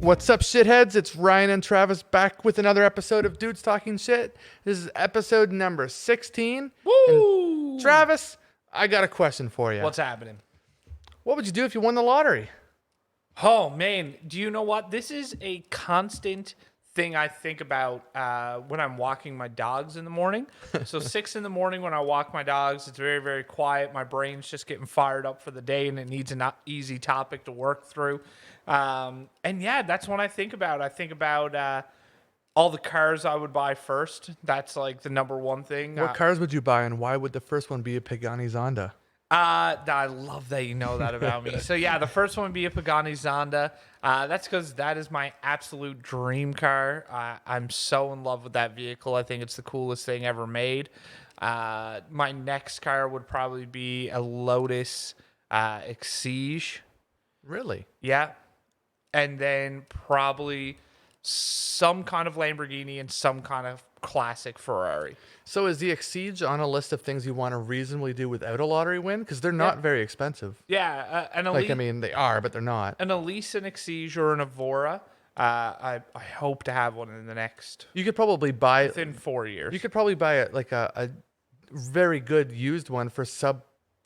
What's up, shitheads? It's Ryan and Travis back with another episode of Dudes Talking Shit. This is episode number 16. Woo! And Travis, I got a question for you. What's happening? What would you do if you won the lottery? Oh, man. Do you know what? This is a constant thing I think about when I'm walking my dogs in the morning. So 6 in the morning when I walk my dogs, it's very, very quiet. My brain's just getting fired up for the day, and it needs an easy topic to work through. And yeah, that's what I think about. I think about all the cars I would buy first. That's like the number one thing. What cars would you buy, and why would the first one be a Pagani Zonda? I love that you know that about me. So yeah, the first one would be a Pagani Zonda. That's because that is my absolute dream car. I'm so in love with that vehicle. I think it's the coolest thing ever made. My next car would probably be a Lotus Exige. Really? Yeah. And then probably some kind of Lamborghini and some kind of classic Ferrari. So is the Exige on a list of things you want to reasonably do without a lottery win? Because they're not very expensive. Yeah. They are, but they're not. An Elise, an Exige, or an Evora. I hope to have one in the next... You could probably buy... Within 4 years. You could probably buy a very good used one for sub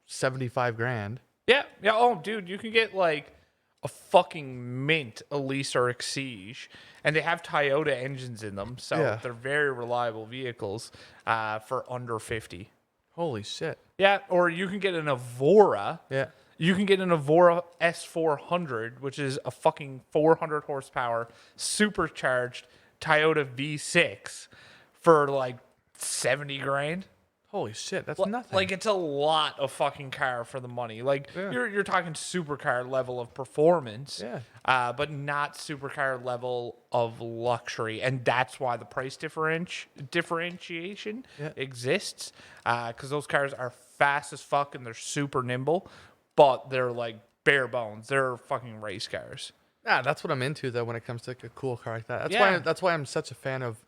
75 grand. Yeah. Oh, dude, you can get like a fucking mint Elise or Exige, and they have Toyota engines in them, so they're very reliable vehicles for under 50. Holy shit. Yeah, or you can get an Evora. Yeah. You can get an Evora S400, which is a fucking 400 horsepower supercharged Toyota V6 for like 70 grand. Holy shit, that's nothing. Like, it's a lot of fucking car for the money. Like, you're talking supercar level of performance, but not supercar level of luxury. And that's why the price differentiation exists, because those cars are fast as fuck and they're super nimble, but they're like bare bones. They're fucking race cars. Yeah, that's what I'm into, though, when it comes to like a cool car like that. That's why I'm such a fan of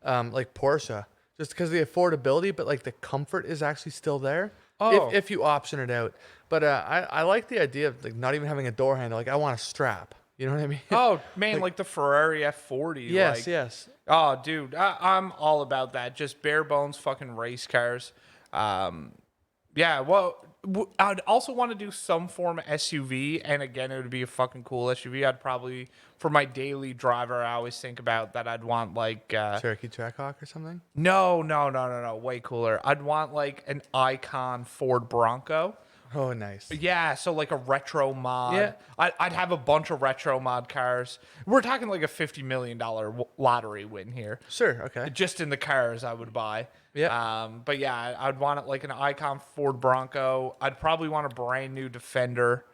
like Porsche. Just because of the affordability, but like the comfort is actually still there if you option it out. But I like the idea of like not even having a door handle. Like I want a strap. You know what I mean? Oh man, like the Ferrari F40. Yes. Oh dude, I'm all about that. Just bare bones fucking race cars. Yeah. Well, I'd also want to do some form of SUV, and again, it would be a fucking cool SUV. I'd probably, for my daily driver, I always think about that. I'd want like Cherokee Trackhawk or something. No. Way cooler. I'd want like an Icon Ford Bronco. Oh, nice. Yeah, so like a retro mod. Yeah. I'd have a bunch of retro mod cars. We're talking like a $50 million lottery win here. Sure, okay. Just in the cars I would buy. Yeah. But yeah, I'd want it like an Icon Ford Bronco. I'd probably want a brand new Defender.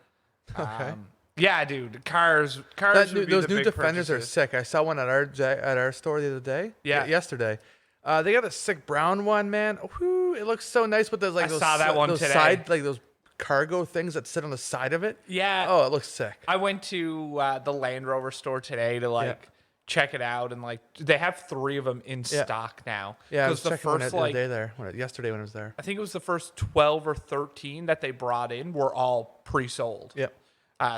Okay. Yeah, dude. Cars. Those would be new the big Defenders purchases. are sick. I saw one at our store the other day. Yeah. Yesterday. They got a sick brown one, man. Whew, it looks so nice with those like I saw that one those today. side like those cargo things that sit on the side of it. Yeah. Oh, it looks sick. I went to the Land Rover store today to check it out, and like they have 3 of them in stock now. Yeah, I was the checking one first the other day there. Yesterday when I was there. I think it was the first 12 or 13 that they brought in were all pre-sold. Yep.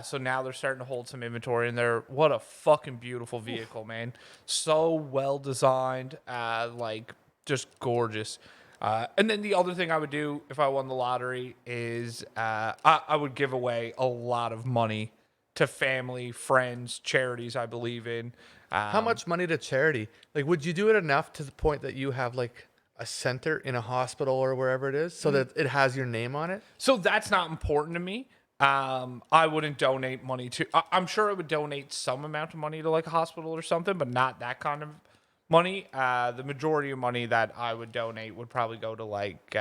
So now they're starting to hold some inventory, and what a fucking beautiful vehicle, man. So well designed, like just gorgeous. And then the other thing I would do if I won the lottery is I would give away a lot of money to family, friends, charities I believe in. How much money to charity? Like, would you do it enough to the point that you have like a center in a hospital or wherever it is so that it has your name on it? So that's not important to me. I wouldn't donate money to... I'm sure I would donate some amount of money to like a hospital or something, but not that kind of money. The majority of money that I would donate would probably go to like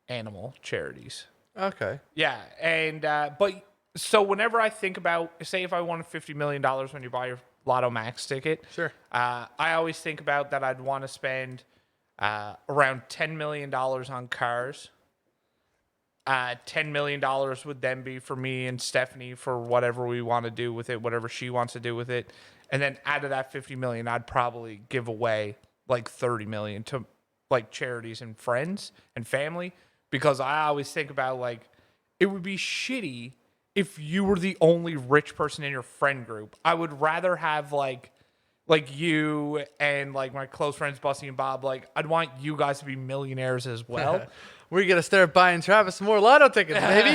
animal charities. Okay. Yeah, and but so whenever I think about, say, if I won $50 million when you buy your Lotto Max ticket, Sure. I always think about that I'd want to spend around $10 million on cars. $10 million would then be for me and Stephanie for whatever we want to do with it, whatever she wants to do with it. And then out of that $50 million, I'd probably give away like $30 million to like charities and friends and family, because I always think about like, it would be shitty if you were the only rich person in your friend group. I would rather have like you and like my close friends Bussy and Bob. Like I'd want you guys to be millionaires as well. We're going to start buying Travis some more lotto tickets, baby.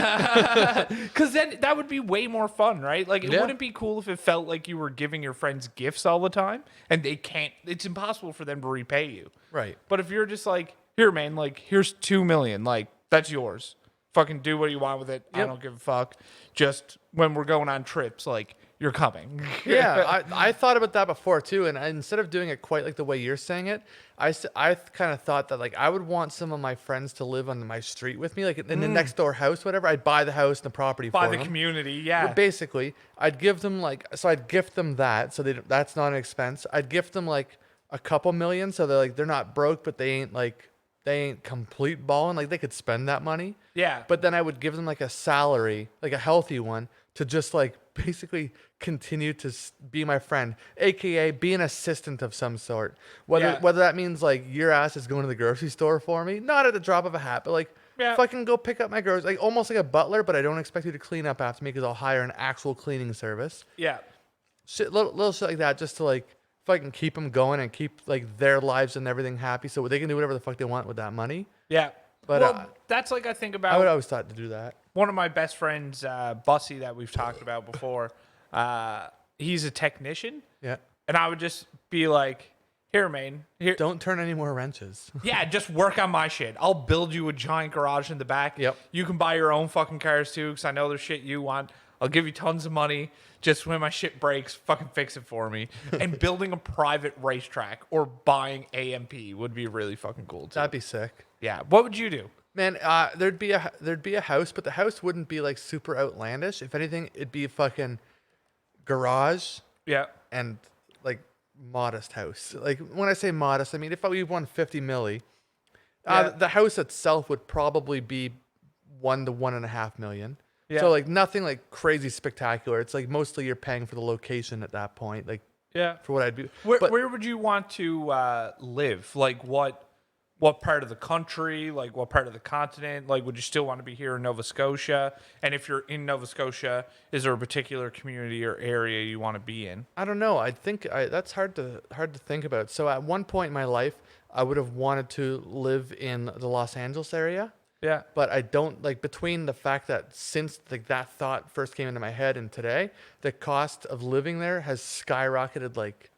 Because then that would be way more fun, right? Like, it wouldn't be cool if it felt like you were giving your friends gifts all the time and it's impossible for them to repay you. Right. But if you're just like, here, man, like, here's $2 million, like, that's yours. Fucking do what you want with it. I don't give a fuck. Just when we're going on trips, like, you're coming. Yeah, I thought about that before too, and instead of doing it quite like the way you're saying it, I kind of thought that like I would want some of my friends to live on my street with me, like in the next door house, whatever. I'd buy the house and the property for them. Buy the community, yeah. But basically, I'd give them I'd gift them that, so that's not an expense. I'd gift them like a couple million, so they're not broke, but they ain't complete balling. Like they could spend that money. Yeah. But then I would give them like a salary, like a healthy one, to just like basically continue to be my friend, aka be an assistant of some sort. Whether that means like your ass is going to the grocery store for me, not at the drop of a hat, but like fucking go pick up my groceries, like almost like a butler, but I don't expect you to clean up after me because I'll hire an actual cleaning service. Yeah. Shit, little shit like that, just to like fucking keep them going and keep like their lives and everything happy, so they can do whatever the fuck they want with that money. Yeah. But that's like I think about. I would always thought to do that. One of my best friends, Bussy, that we've talked about before, he's a technician. Yeah. And I would just be like, here, man. Here. Don't turn any more wrenches. Yeah, just work on my shit. I'll build you a giant garage in the back. Yep. You can buy your own fucking cars too, because I know there's shit you want. I'll give you tons of money. Just when my shit breaks, fucking fix it for me. And building a private racetrack or buying AMP would be really fucking cool too. That'd be sick. Yeah. What would you do? Man, there'd be a house, but the house wouldn't be like super outlandish. If anything, it'd be a fucking garage. Yeah. And like modest house. Like when I say modest, I mean if we won 50 milli, the house itself would probably be 1 to 1.5 million. Yeah. So like nothing like crazy spectacular. It's like mostly you're paying for the location at that point. Like for what I'd be. Where would you want to live? Like what part of the country? Like what part of the continent? Like would you still want to be here in Nova Scotia? And if you're in Nova Scotia, is there a particular community or area you want to be in? I don't know. I think that's hard to think about. So at one point in my life, I would have wanted to live in the Los Angeles area. Yeah. But I don't like between the fact that since like that thought first came into my head and today, the cost of living there has skyrocketed like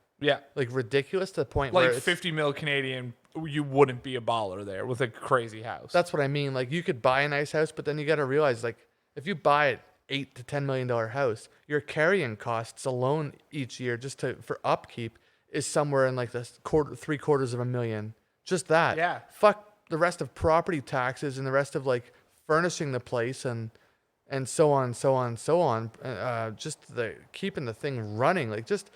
ridiculous to the point like where it's 50 mil Canadian, you wouldn't be a baller there with a crazy house. That's what I mean. Like you could buy a nice house, but then you got to realize like if you buy an $8 to $10 million house, your carrying costs alone each year for upkeep is somewhere in like the $750,000. Just that. Yeah. Fuck the rest of property taxes and the rest of like furnishing the place and so on, just the keeping the thing running, like just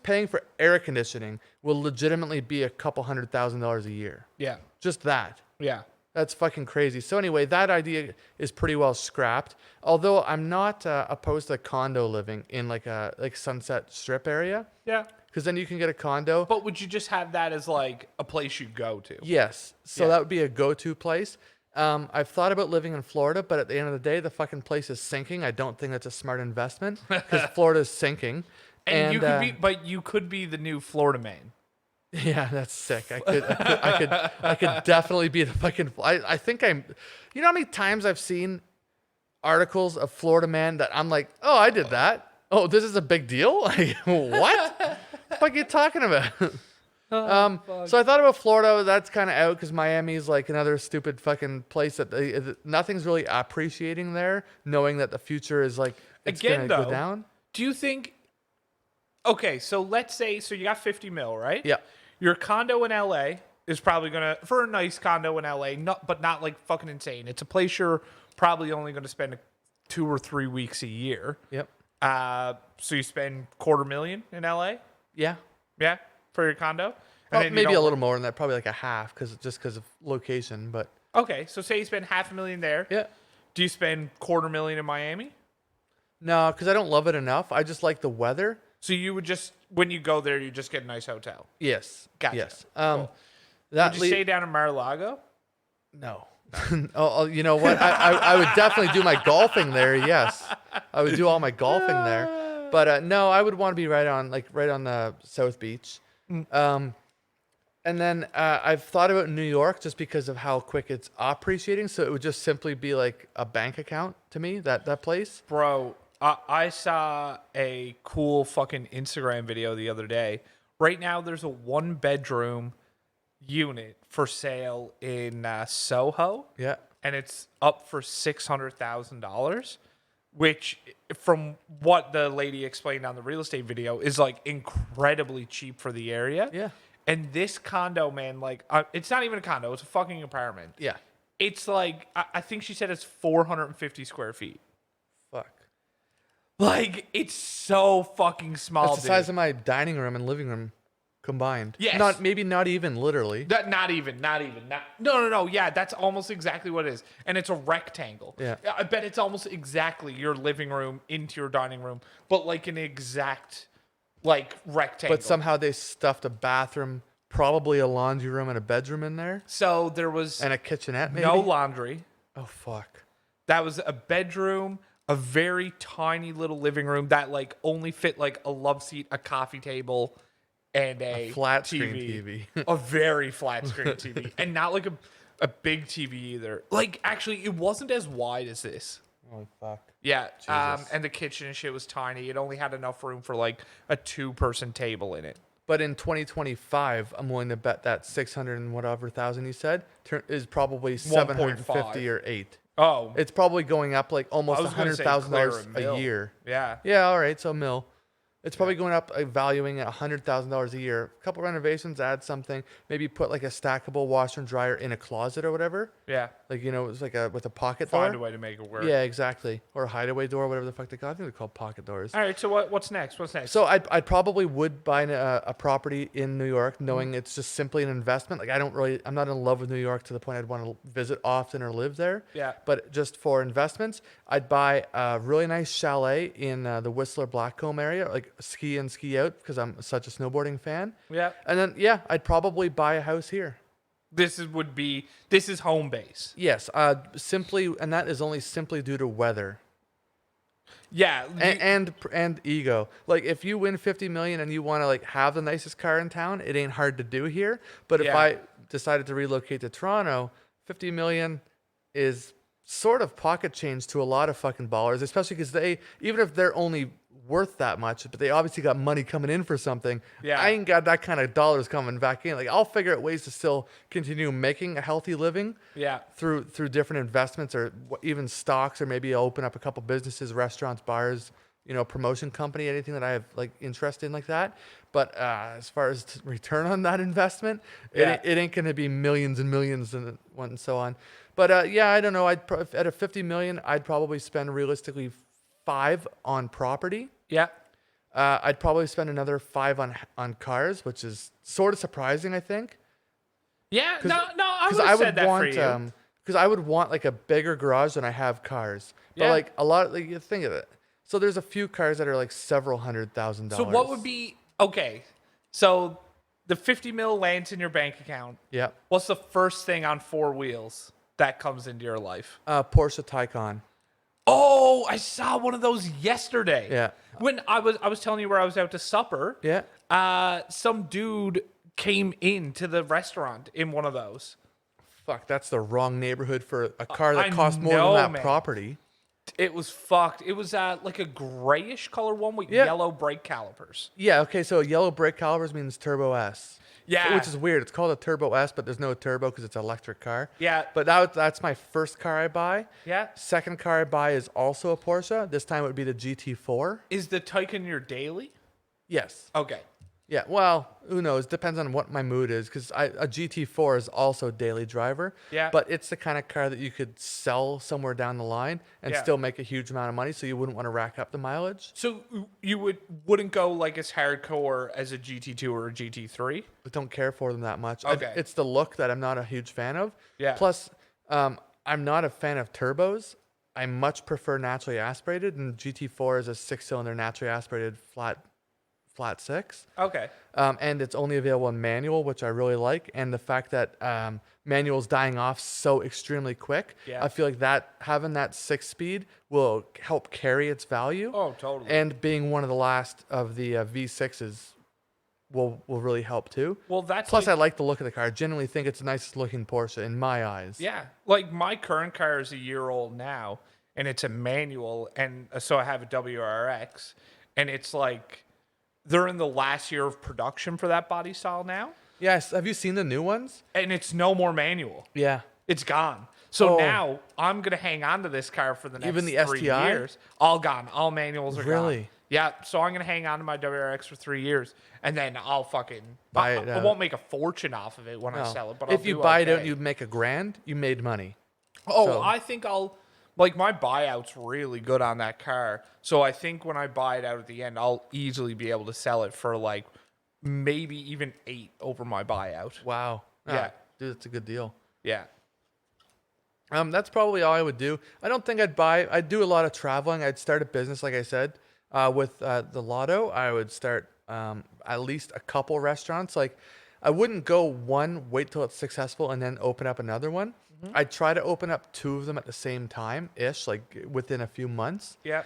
paying for air conditioning will legitimately be a couple $100,000 a year. Yeah. Just that. Yeah. That's fucking crazy. So anyway, that idea is pretty well scrapped. Although I'm not opposed to condo living in like Sunset Strip area. Yeah. Because then you can get a condo. But would you just have that as like a place you go to? Yes. So that would be a go-to place. I've thought about living in Florida, but at the end of the day, the fucking place is sinking. I don't think that's a smart investment because Florida is sinking. And you could be the new Florida man. Yeah, that's sick. I could definitely be the fucking. I think I'm. You know how many times I've seen articles of Florida man that I'm like, oh, I did that. Oh, this is a big deal. Like, what? The fuck are you talking about? So I thought about Florida. That's kind of out because Miami's like another stupid fucking place that nothing's really appreciating there. Knowing that the future is like it's gonna go down. Do you think? Okay, so let's say you got 50 mil, right? Yeah. Your condo in LA is probably gonna for a nice condo in LA, but not like fucking insane. It's a place you're probably only gonna spend 2 or 3 weeks a year. Yep. So you spend $250,000 in LA? Yeah. Yeah, for your condo? Well, maybe a little more than that, probably like a half because of location, but okay, so say you spend $500,000 there. Yeah. Do you spend $250,000 in Miami? No, because I don't love it enough. I just like the weather. So you would just when you go there, you just get a nice hotel. Yes. Gotcha. Yes. Cool. Would you stay down in Mar-a-Lago? No. Oh, you know what? I would definitely do my golfing there. Yes, I would do all my golfing there. But no, I would want to be right on the South Beach. And then I've thought about New York just because of how quick it's appreciating. So it would just simply be like a bank account to me, that place. Bro, I saw a cool fucking Instagram video the other day. Right now, there's a 1-bedroom unit for sale in Soho. Yeah. And it's up for $600,000, which, from what the lady explained on the real estate video, is like incredibly cheap for the area. Yeah. And this condo, man, like, it's not even a condo. It's a fucking apartment. Yeah. It's like, I think she said it's 450 square feet. Fuck. Like, it's so fucking small. It's the size of my dining room and living room combined. Yes. Not even literally. Not even. No. Yeah, that's almost exactly what it is. And it's a rectangle. Yeah. I bet it's almost exactly your living room into your dining room, but like an exact, like, rectangle. But somehow they stuffed a bathroom, probably a laundry room, and a bedroom in there. So there was... And a kitchenette, maybe? No laundry. Oh, fuck. That was a bedroom, a very tiny little living room that, like, only fit, like, a love seat, a coffee table, and a flat TV. screen TV. A very flat screen TV. And not, like, a big TV either. Like, actually, it wasn't as wide as this. Oh, fuck. Yeah, and the kitchen and shit was tiny. It only had enough room for, like, a 2-person table in it. But in 2025, I'm willing to bet that 600 and whatever thousand you said is probably 750 or 8. Oh. It's probably going up like almost $100,000 a year. Yeah. Yeah, all right, so a mil. It's probably going up, valuing at $100,000 a year. A couple renovations, add something. Maybe put like a stackable washer and dryer in a closet or whatever. Yeah. Like, you know, it's like with a pocket door. Find a way to make it work. Yeah, exactly. Or a hideaway door, whatever the fuck they call it. I think they're called pocket doors. All right, so what's next? So I'd probably would buy a property in New York, knowing it's just simply an investment. Like, I'm not in love with New York to the point I'd want to visit often or live there. Yeah. But just for investments, I'd buy a really nice chalet in the Whistler Blackcomb area, like ski in, ski out, because I'm such a snowboarding fan. Yeah. And then, yeah, I'd probably buy a house here. This is home base. Yes, and that is only simply due to weather. Yeah, and ego. Like, if you win 50 million and you want to like have the nicest car in town, it ain't hard to do here. But if I decided to relocate to Toronto, 50 million is sort of pocket change to a lot of fucking ballers, especially because even if they're only worth that much, but they obviously got money coming in for something. Yeah. I ain't got that kind of dollars coming back in. Like, I'll figure out ways to still continue making a healthy living. Yeah. Through different investments or even stocks, or maybe I'll open up a couple businesses, restaurants, bars, promotion company, anything that I have like interest in like that. But as far as return on that investment, it ain't going to be millions and millions and so on. But I don't know. At a 50 million, I'd probably spend realistically 5 on property. Yeah. I'd probably spend another 5 on cars, which is sort of surprising, I think. Yeah. No, I would have said that for you. Because I would want like a bigger garage than I have cars. But like a lot, like, you think of it. So there's a few cars that are like several $100,000. So what would be, okay, so the 50 mil lands in your bank account. Yeah. What's the first thing on 4 wheels that comes into your life? Porsche Taycan. Oh, I saw one of those yesterday. Yeah. When I was telling you where I was out to supper. Yeah. Some dude came into the restaurant in one of those. Fuck, that's the wrong neighborhood for a car that costs more than that property. It was fucked. It was like a grayish color one with yellow brake calipers. Yeah, okay, so yellow brake calipers means Turbo S. Yeah. Which is weird. It's called a Turbo S, but there's no turbo because it's an electric car. Yeah. But that's my first car I buy. Yeah. Second car I buy is also a Porsche. This time it would be the GT4. Is the Taycan your daily? Yes. Okay. Yeah, well, who knows? Depends on what my mood is, because a GT4 is also daily driver. Yeah. But it's the kind of car that you could sell somewhere down the line and still make a huge amount of money, so you wouldn't want to rack up the mileage. So you wouldn't go like as hardcore as a GT2 or a GT3? I don't care for them that much. Okay. It's the look that I'm not a huge fan of. Yeah. Plus, I'm not a fan of turbos. I much prefer naturally aspirated, and GT4 is a 6-cylinder naturally aspirated flat flat six. Okay. And it's only available in manual, which I really like. And the fact that manual's dying off so extremely quick, I feel like that having that 6-speed will help carry its value. Oh, totally. And being one of the last of the V6s will really help too. Well, that's plus I like the look of the car. I genuinely think it's the nicest looking Porsche in my eyes. Yeah, like my current car is a year old now, and it's a manual, and so I have a WRX, and it's like they're in the last year of production for that body style now. Yes, have you seen the new ones? And it's no more manual. Yeah, it's gone. So now I'm gonna hang on to this car for the next even the 3 STI? years. All gone. All manuals are gone. Really? Yeah. So I'm gonna hang on to my WRX for 3 years, and then I'll fucking buy it. I won't make a fortune off of it when I sell it. But if you buy it out and you make $1,000, you made money. Oh, So- I think I'll like my buyout's really good on that car. So I think when I buy it out at the end, I'll easily be able to sell it for like maybe even 8 over my buyout. Wow. Yeah. Dude, that's a good deal. Yeah. That's probably all I would do. I don't think I'd do a lot of traveling. I'd start a business, like I said, with the Lotto. I would start at least a couple restaurants. Like, I wouldn't go one, wait till it's successful, and then open up another one. I'd try to open up 2 of them at the same time-ish, like within a few months. Yeah.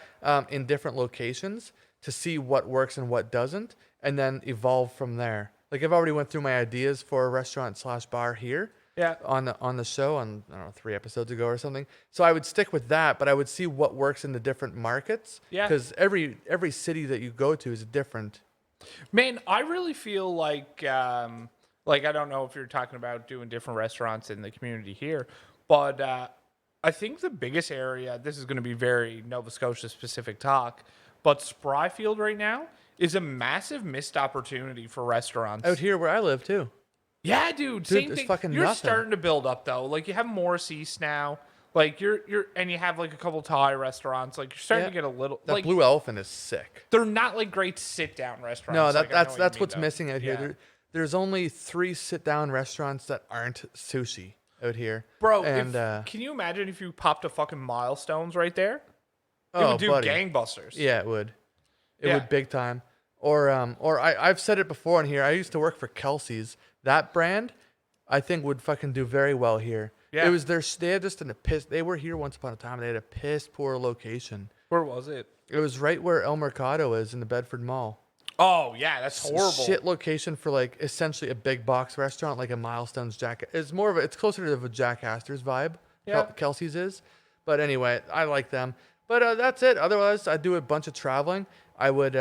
In different locations to see what works and what doesn't, and then evolve from there. Like, I've already went through my ideas for a restaurant/bar here. Yeah. On the show, I don't know, 3 episodes ago or something. So I would stick with that, but I would see what works in the different markets. Yeah. Because every city that you go to is different. Man, I really feel like I don't know if you're talking about doing different restaurants in the community here, but I think the biggest area, this is going to be very Nova Scotia specific talk, but Spryfield right now is a massive missed opportunity for restaurants. Out here where I live too. Yeah, dude, same there's thing. fucking You're nothing. starting to build up though. Like you have Morris East now. Like you're and you have like a couple Thai restaurants. Like you're starting to get a little That like Blue Elephant is sick. they're not like great sit down restaurants. No, Like, I know that's what you mean, what's though. missing out here. There's only 3 sit-down restaurants that aren't sushi out here. Bro, and can you imagine if you popped a fucking Milestones right there? It oh, would do buddy. gangbusters. Yeah, it would. It Yeah. would big time. Or I've said it before in here. I used to work for Kelsey's. That brand, I think, would fucking do very well here. Yeah. It was they had just they were here once upon a time. They had a piss poor location. Where was it? It was right where El Mercado is in the Bedford Mall. Oh yeah, that's horrible. Shit location for like essentially a big box restaurant, like a Milestones Jack. It's more of it's closer to the Jack Astor's vibe. Yeah. Kelsey's is. But anyway, I like them. But that's it. Otherwise, I'd do a bunch of traveling. I would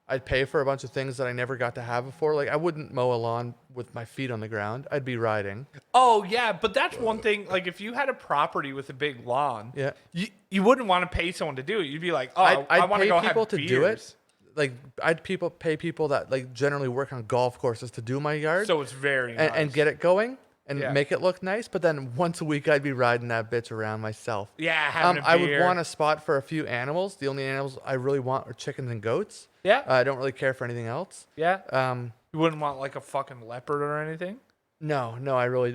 I'd pay for a bunch of things that I never got to have before. Like I wouldn't mow a lawn with my feet on the ground. I'd be riding. Oh yeah, but that's one thing. Like if you had a property with a big lawn, Yeah. you wouldn't want to pay someone to do it. You'd be like, oh, I'd I want to pay go people have to beers. do it. Like I'd pay people that like generally work on golf courses to do my yard. So it's very nice. and get it going and Yeah. make it look nice. But then once a week, I'd be riding that bitch around myself. Yeah, having a I would beer. want a spot for a few animals. The only animals I really want are chickens and goats. Yeah. I don't really care for anything else. Yeah. You wouldn't want like a fucking leopard or anything? No,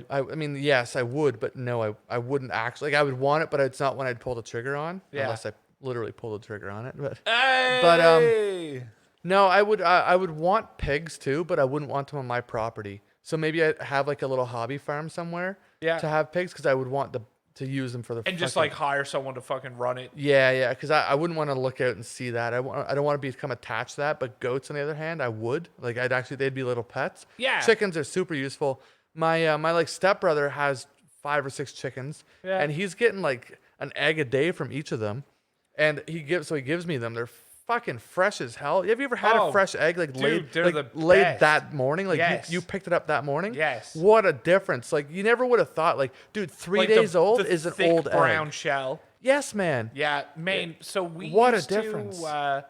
I mean, yes, I would, but no, I wouldn't actually. Like, I would want it, but it's not when I'd pull the trigger on. Yeah. Unless I literally pull the trigger on it. But Hey! no, I would want pigs too, but I wouldn't want them on my property. So maybe I'd have like a little hobby farm somewhere Yeah. to have pigs because I would want to use them for the And just fucking- like hire someone to fucking run it. Yeah, because I wouldn't want to look out and see that. I don't want to become attached to that. But goats, on the other hand, I would. Like, they'd be little pets. Yeah. Chickens are super useful. My like stepbrother has 5 or 6 chickens, Yeah. and he's getting like an egg a day from each of them, and he gives me them. They're fucking fresh as hell. Have you ever had a fresh egg like dude, they're the laid best. that morning? Like Yes. you picked it up that morning? Yes. What a difference! Like you never would have thought. Like, dude, 3 Like days the old is an thick old brown egg. shell. Yes, man. Yeah, man. So we What a used difference. to,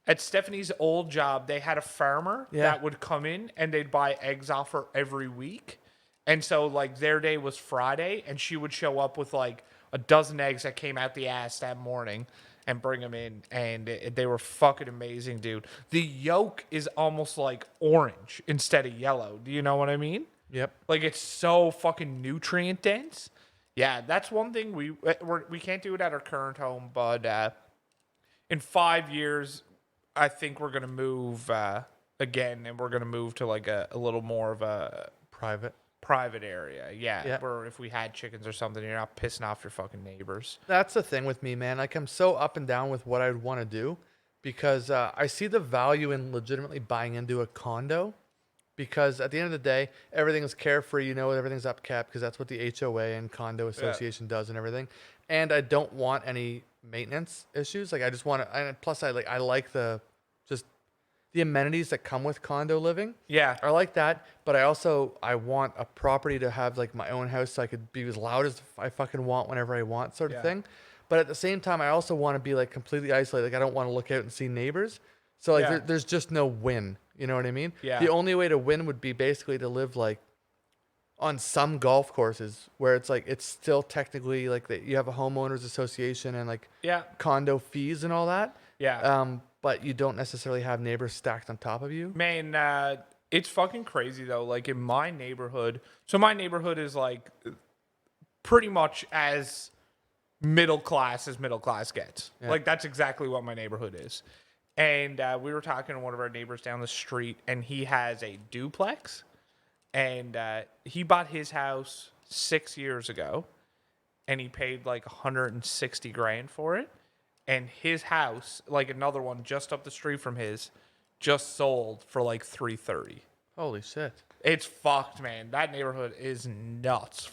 at Stephanie's old job, they had a farmer that would come in and they'd buy eggs off her every week. And so like their day was Friday, and she would show up with like a dozen eggs that came out the ass that morning and bring them in, and they were fucking amazing, dude. The yolk is almost like orange instead of yellow. Do you know what I mean? Yep. Like it's so fucking nutrient dense. Yeah, that's one thing we can't do it at our current home, but in 5 years, I think we're gonna move again, and we're gonna move to like a little more of a private area. Yeah, where if we had chickens or something, you're not pissing off your fucking neighbors. That's the thing with me, man. Like, I'm so up and down with what I'd want to do because I see the value in legitimately buying into a condo because at the end of the day, everything is carefree. You know, everything's upkept because that's what the HOA and condo association does and everything. And I don't want any maintenance issues. Like, I just want to, and plus I like the amenities that come with condo living. Yeah. I like that, but I want a property to have like my own house so I could be as loud as I fucking want whenever I want sort of thing. But at the same time, I also want to be like completely isolated. Like, I don't want to look out and see neighbors. So like there's just no win. You know what I mean? Yeah. The only way to win would be basically to live like on some golf courses where it's like, it's still technically like you have a homeowners association and like condo fees and all that. Yeah. But you don't necessarily have neighbors stacked on top of you. Man, it's fucking crazy though. Like in my neighborhood, so my neighborhood is like pretty much as middle class gets. Yeah. Like that's exactly what my neighborhood is. And we were talking to one of our neighbors down the street, and he has a duplex, and he bought his house 6 years ago, and he paid like $160,000 for it. And his house, like another one just up the street from his, just sold for like $330,000. Holy shit! It's fucked, man. That neighborhood is nuts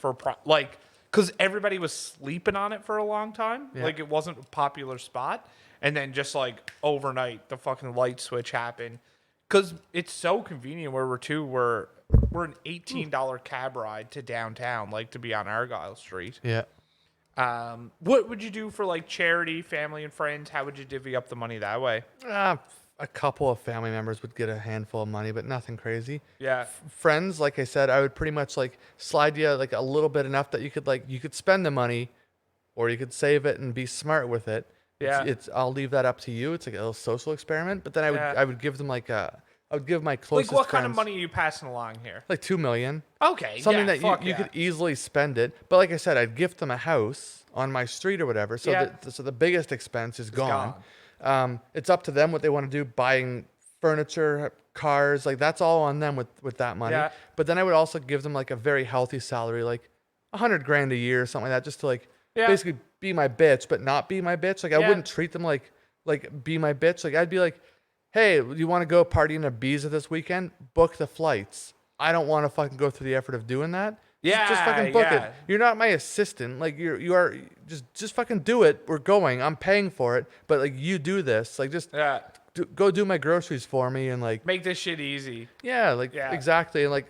because everybody was sleeping on it for a long time. Yeah. Like it wasn't a popular spot, and then just like overnight, the fucking light switch happened. Because it's so convenient where we're an $18 cab ride to downtown, like to be on Argyle Street. Yeah. What would you do for like charity, family, and friends? How would you divvy up the money that way? A couple of family members would get a handful of money, but nothing crazy. Yeah. Friends, like I said, I would pretty much like slide you like a little bit enough that you could spend the money, or you could save it and be smart with it. Yeah. I'll leave that up to you. It's like a little social experiment. But then I would give them I would give my closest like what friends, kind of money are you passing along here? like $2 million. Okay, something that you could easily spend it. But like I said, I'd gift them a house on my street or whatever. So so the biggest expense is gone. It's up to them what they want to do, buying furniture, cars, like that's all on them with that money. Yeah. But then I would also give them like a very healthy salary, like $100,000 a year or something like that, just to like basically be my bitch, but not be my bitch. Like I wouldn't treat them like be my bitch. Like I'd be like, hey, you want to go party in Ibiza this weekend? Book the flights. I don't want to fucking go through the effort of doing that. Just fucking book it. You're not my assistant. Like you are just fucking do it. We're going. I'm paying for it. But like you do this. Like just go do my groceries for me and like make this shit easy. Yeah, exactly. And like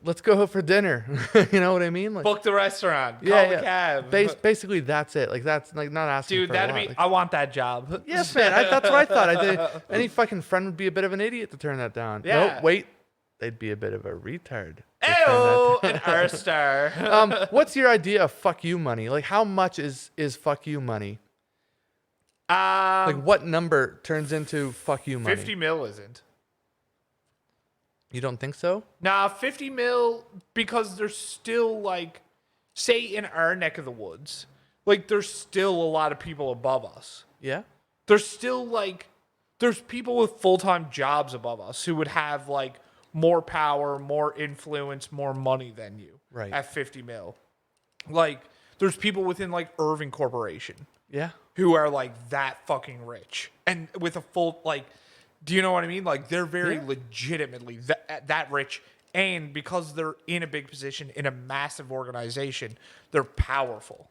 let's go for dinner. You know what I mean? Like book the restaurant. Call the cab. Basically that's it. Like that's like not asking Dude, for a lot. Like, I want that job. Yes, man. That's what I thought. Any fucking friend would be a bit of an idiot to turn that down. Yeah. Nope, wait. They'd be a bit of a retard. Ew, an R-star. What's your idea of fuck you money? Like how much is fuck you money? Like what number turns into fuck you money? 50 mil isn't. You don't think so? Nah, 50 mil, because there's still like, say in our neck of the woods, like there's still a lot of people above us. Yeah. There's still like, there's people with full-time jobs above us who would have like more power, more influence, more money than you. Right. At 50 mil. Like there's people within like Irving Corporation. Yeah. Who are like that fucking rich. And with a full like, do you know what I mean? Like they're very legitimately that rich, and because they're in a big position in a massive organization, they're powerful.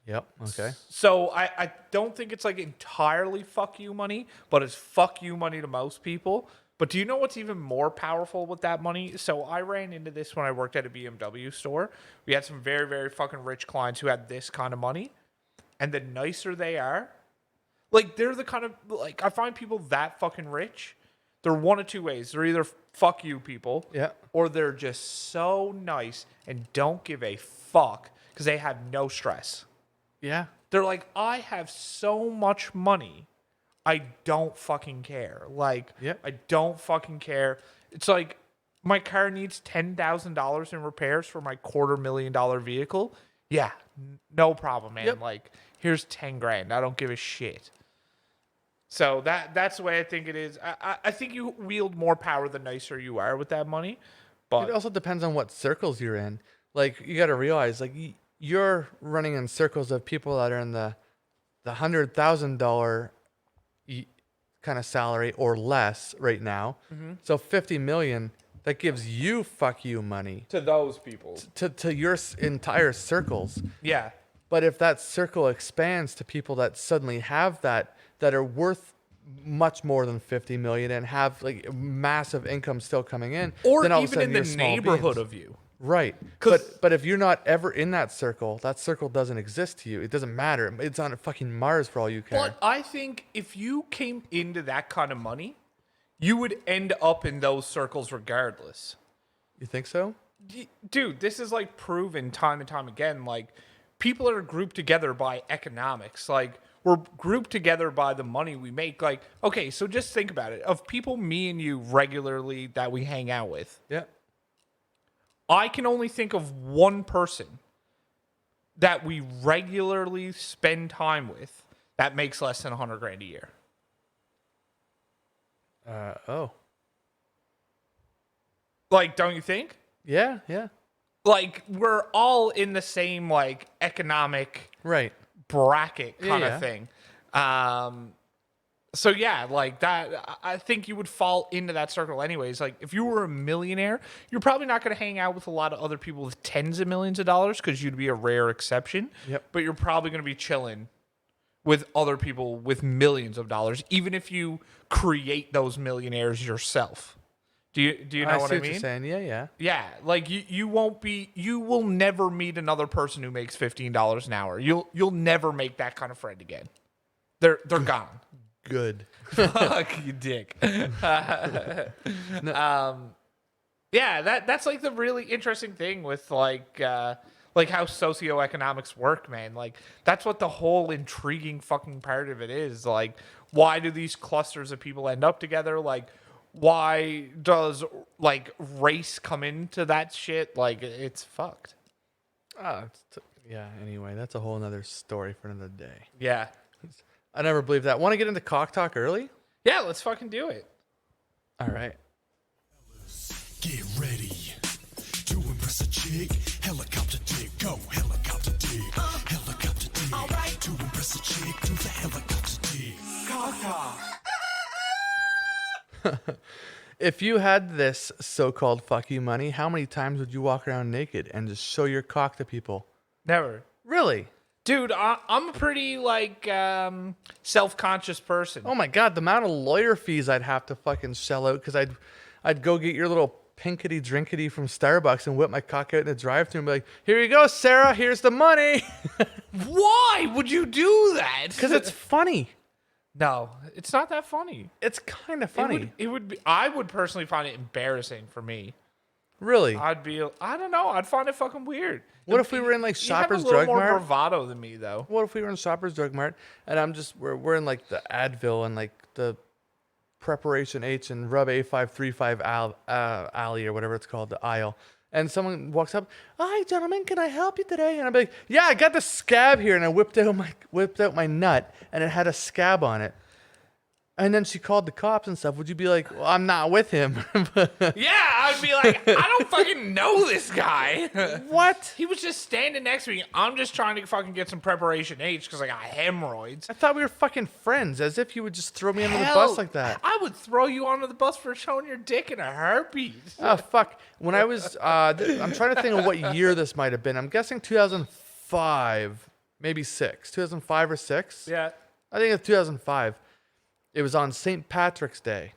Yep. Okay. So I don't think it's like entirely fuck you money, but it's fuck you money to most people. But do you know what's even more powerful with that money? So I ran into this when I worked at a BMW store. We had some very, very fucking rich clients who had this kind of money, and the nicer they are, like, they're the kind of, like, I find people that fucking rich, they're one of two ways. They're either fuck you people, or they're just so nice and don't give a fuck because they have no stress. Yeah. They're like, I have so much money, I don't fucking care. Like, I don't fucking care. It's like, my car needs $10,000 in repairs for my $250,000 vehicle. Yeah, no problem, man. Like, here's $10,000. I don't give a shit. So that's the way I think it is. I think you wield more power the nicer you are with that money. But it also depends on what circles you're in. Like, you got to realize, like, you're running in circles of people that are in the $100,000 kind of salary or less right now. Mm-hmm. So 50 million, that gives you fuck you money to those people, to your entire circles. Yeah. But if that circle expands to people that suddenly have that are worth much more than 50 million and have like massive income still coming in, or then all even of a sudden in the neighborhood of you. Right. But if you're not ever in that circle doesn't exist to you. It doesn't matter. It's on fucking Mars for all you care. But I think if you came into that kind of money, you would end up in those circles regardless. You think so? Dude, this is like proven time and time again. Like, people are grouped together by economics. Like, we're grouped together by the money we make. Like, okay, so just think about it. Of people, me and you regularly that we hang out with. Yeah. I can only think of one person that we regularly spend time with that makes less than $100,000 a year. Oh. Like, don't you think? Yeah, yeah. Like, we're all in the same, like, economic bracket kind of thing. So, yeah, like, that, I think you would fall into that circle anyways. Like, if you were a millionaire, you're probably not going to hang out with a lot of other people with tens of millions of dollars because you'd be a rare exception. Yep. But you're probably going to be chilling with other people with millions of dollars, even if you create those millionaires yourself. Do you know what I mean? You're saying. Yeah. Yeah, like you will never meet another person who makes $15 an hour. You'll never make that kind of friend again. They're gone. Good. Fuck you, dick. Yeah, that's like the really interesting thing with like how socioeconomics work, man. Like, that's what the whole intriguing fucking part of it is. Like, why do these clusters of people end up together? Like, why does like race come into that shit? Like, it's fucked. Yeah. Anyway, that's a whole nother story for another day. Yeah. I never believed that. Want to get into cock talk early? Yeah, let's fucking do it. All right. Get ready to impress a chick. Helicopter dick, go helicopter dick. Helicopter dick. All right. To impress a chick, do the helicopter dick. Cock talk. If you had this so-called fuck you money, how many times would you walk around naked and just show your cock to people? Never. Really? Dude, I'm a pretty, like, self-conscious person. Oh, my God. The amount of lawyer fees I'd have to fucking shell out because I'd go get your little pinkety drinkety from Starbucks and whip my cock out in the drive-thru and be like, here you go, Sarah. Here's the money. Why would you do that? Because it's funny. No, it's not that funny. It's kind of funny. It would be. I would personally find it embarrassing for me. Really? I don't know. I'd find it fucking weird. What if we were in like Shoppers Drug Mart? You have a little more bravado than me, though. What if we were in Shoppers Drug Mart and we're in like the Advil and like the Preparation H and Rub A535 alley or whatever it's called, the aisle, and someone walks up, "Hi, gentlemen, can I help you today?" And I'd be like, "Yeah, I got the scab here," and I whipped out my nut and it had a scab on it. And then she called the cops and stuff. Would you be like, well, I'm not with him? Yeah, I'd be like, I don't fucking know this guy. What? He was just standing next to me. I'm just trying to fucking get some Preparation H because I got hemorrhoids. I thought we were fucking friends, as if you would just throw me under the bus like that. I would throw you under the bus for showing your dick in a heartbeat. Oh, fuck. When I was, I'm trying to think of what year this might have been. I'm guessing 2005, maybe 6. 2005 or 6? Yeah. I think it's 2005. It was on St. Patrick's Day.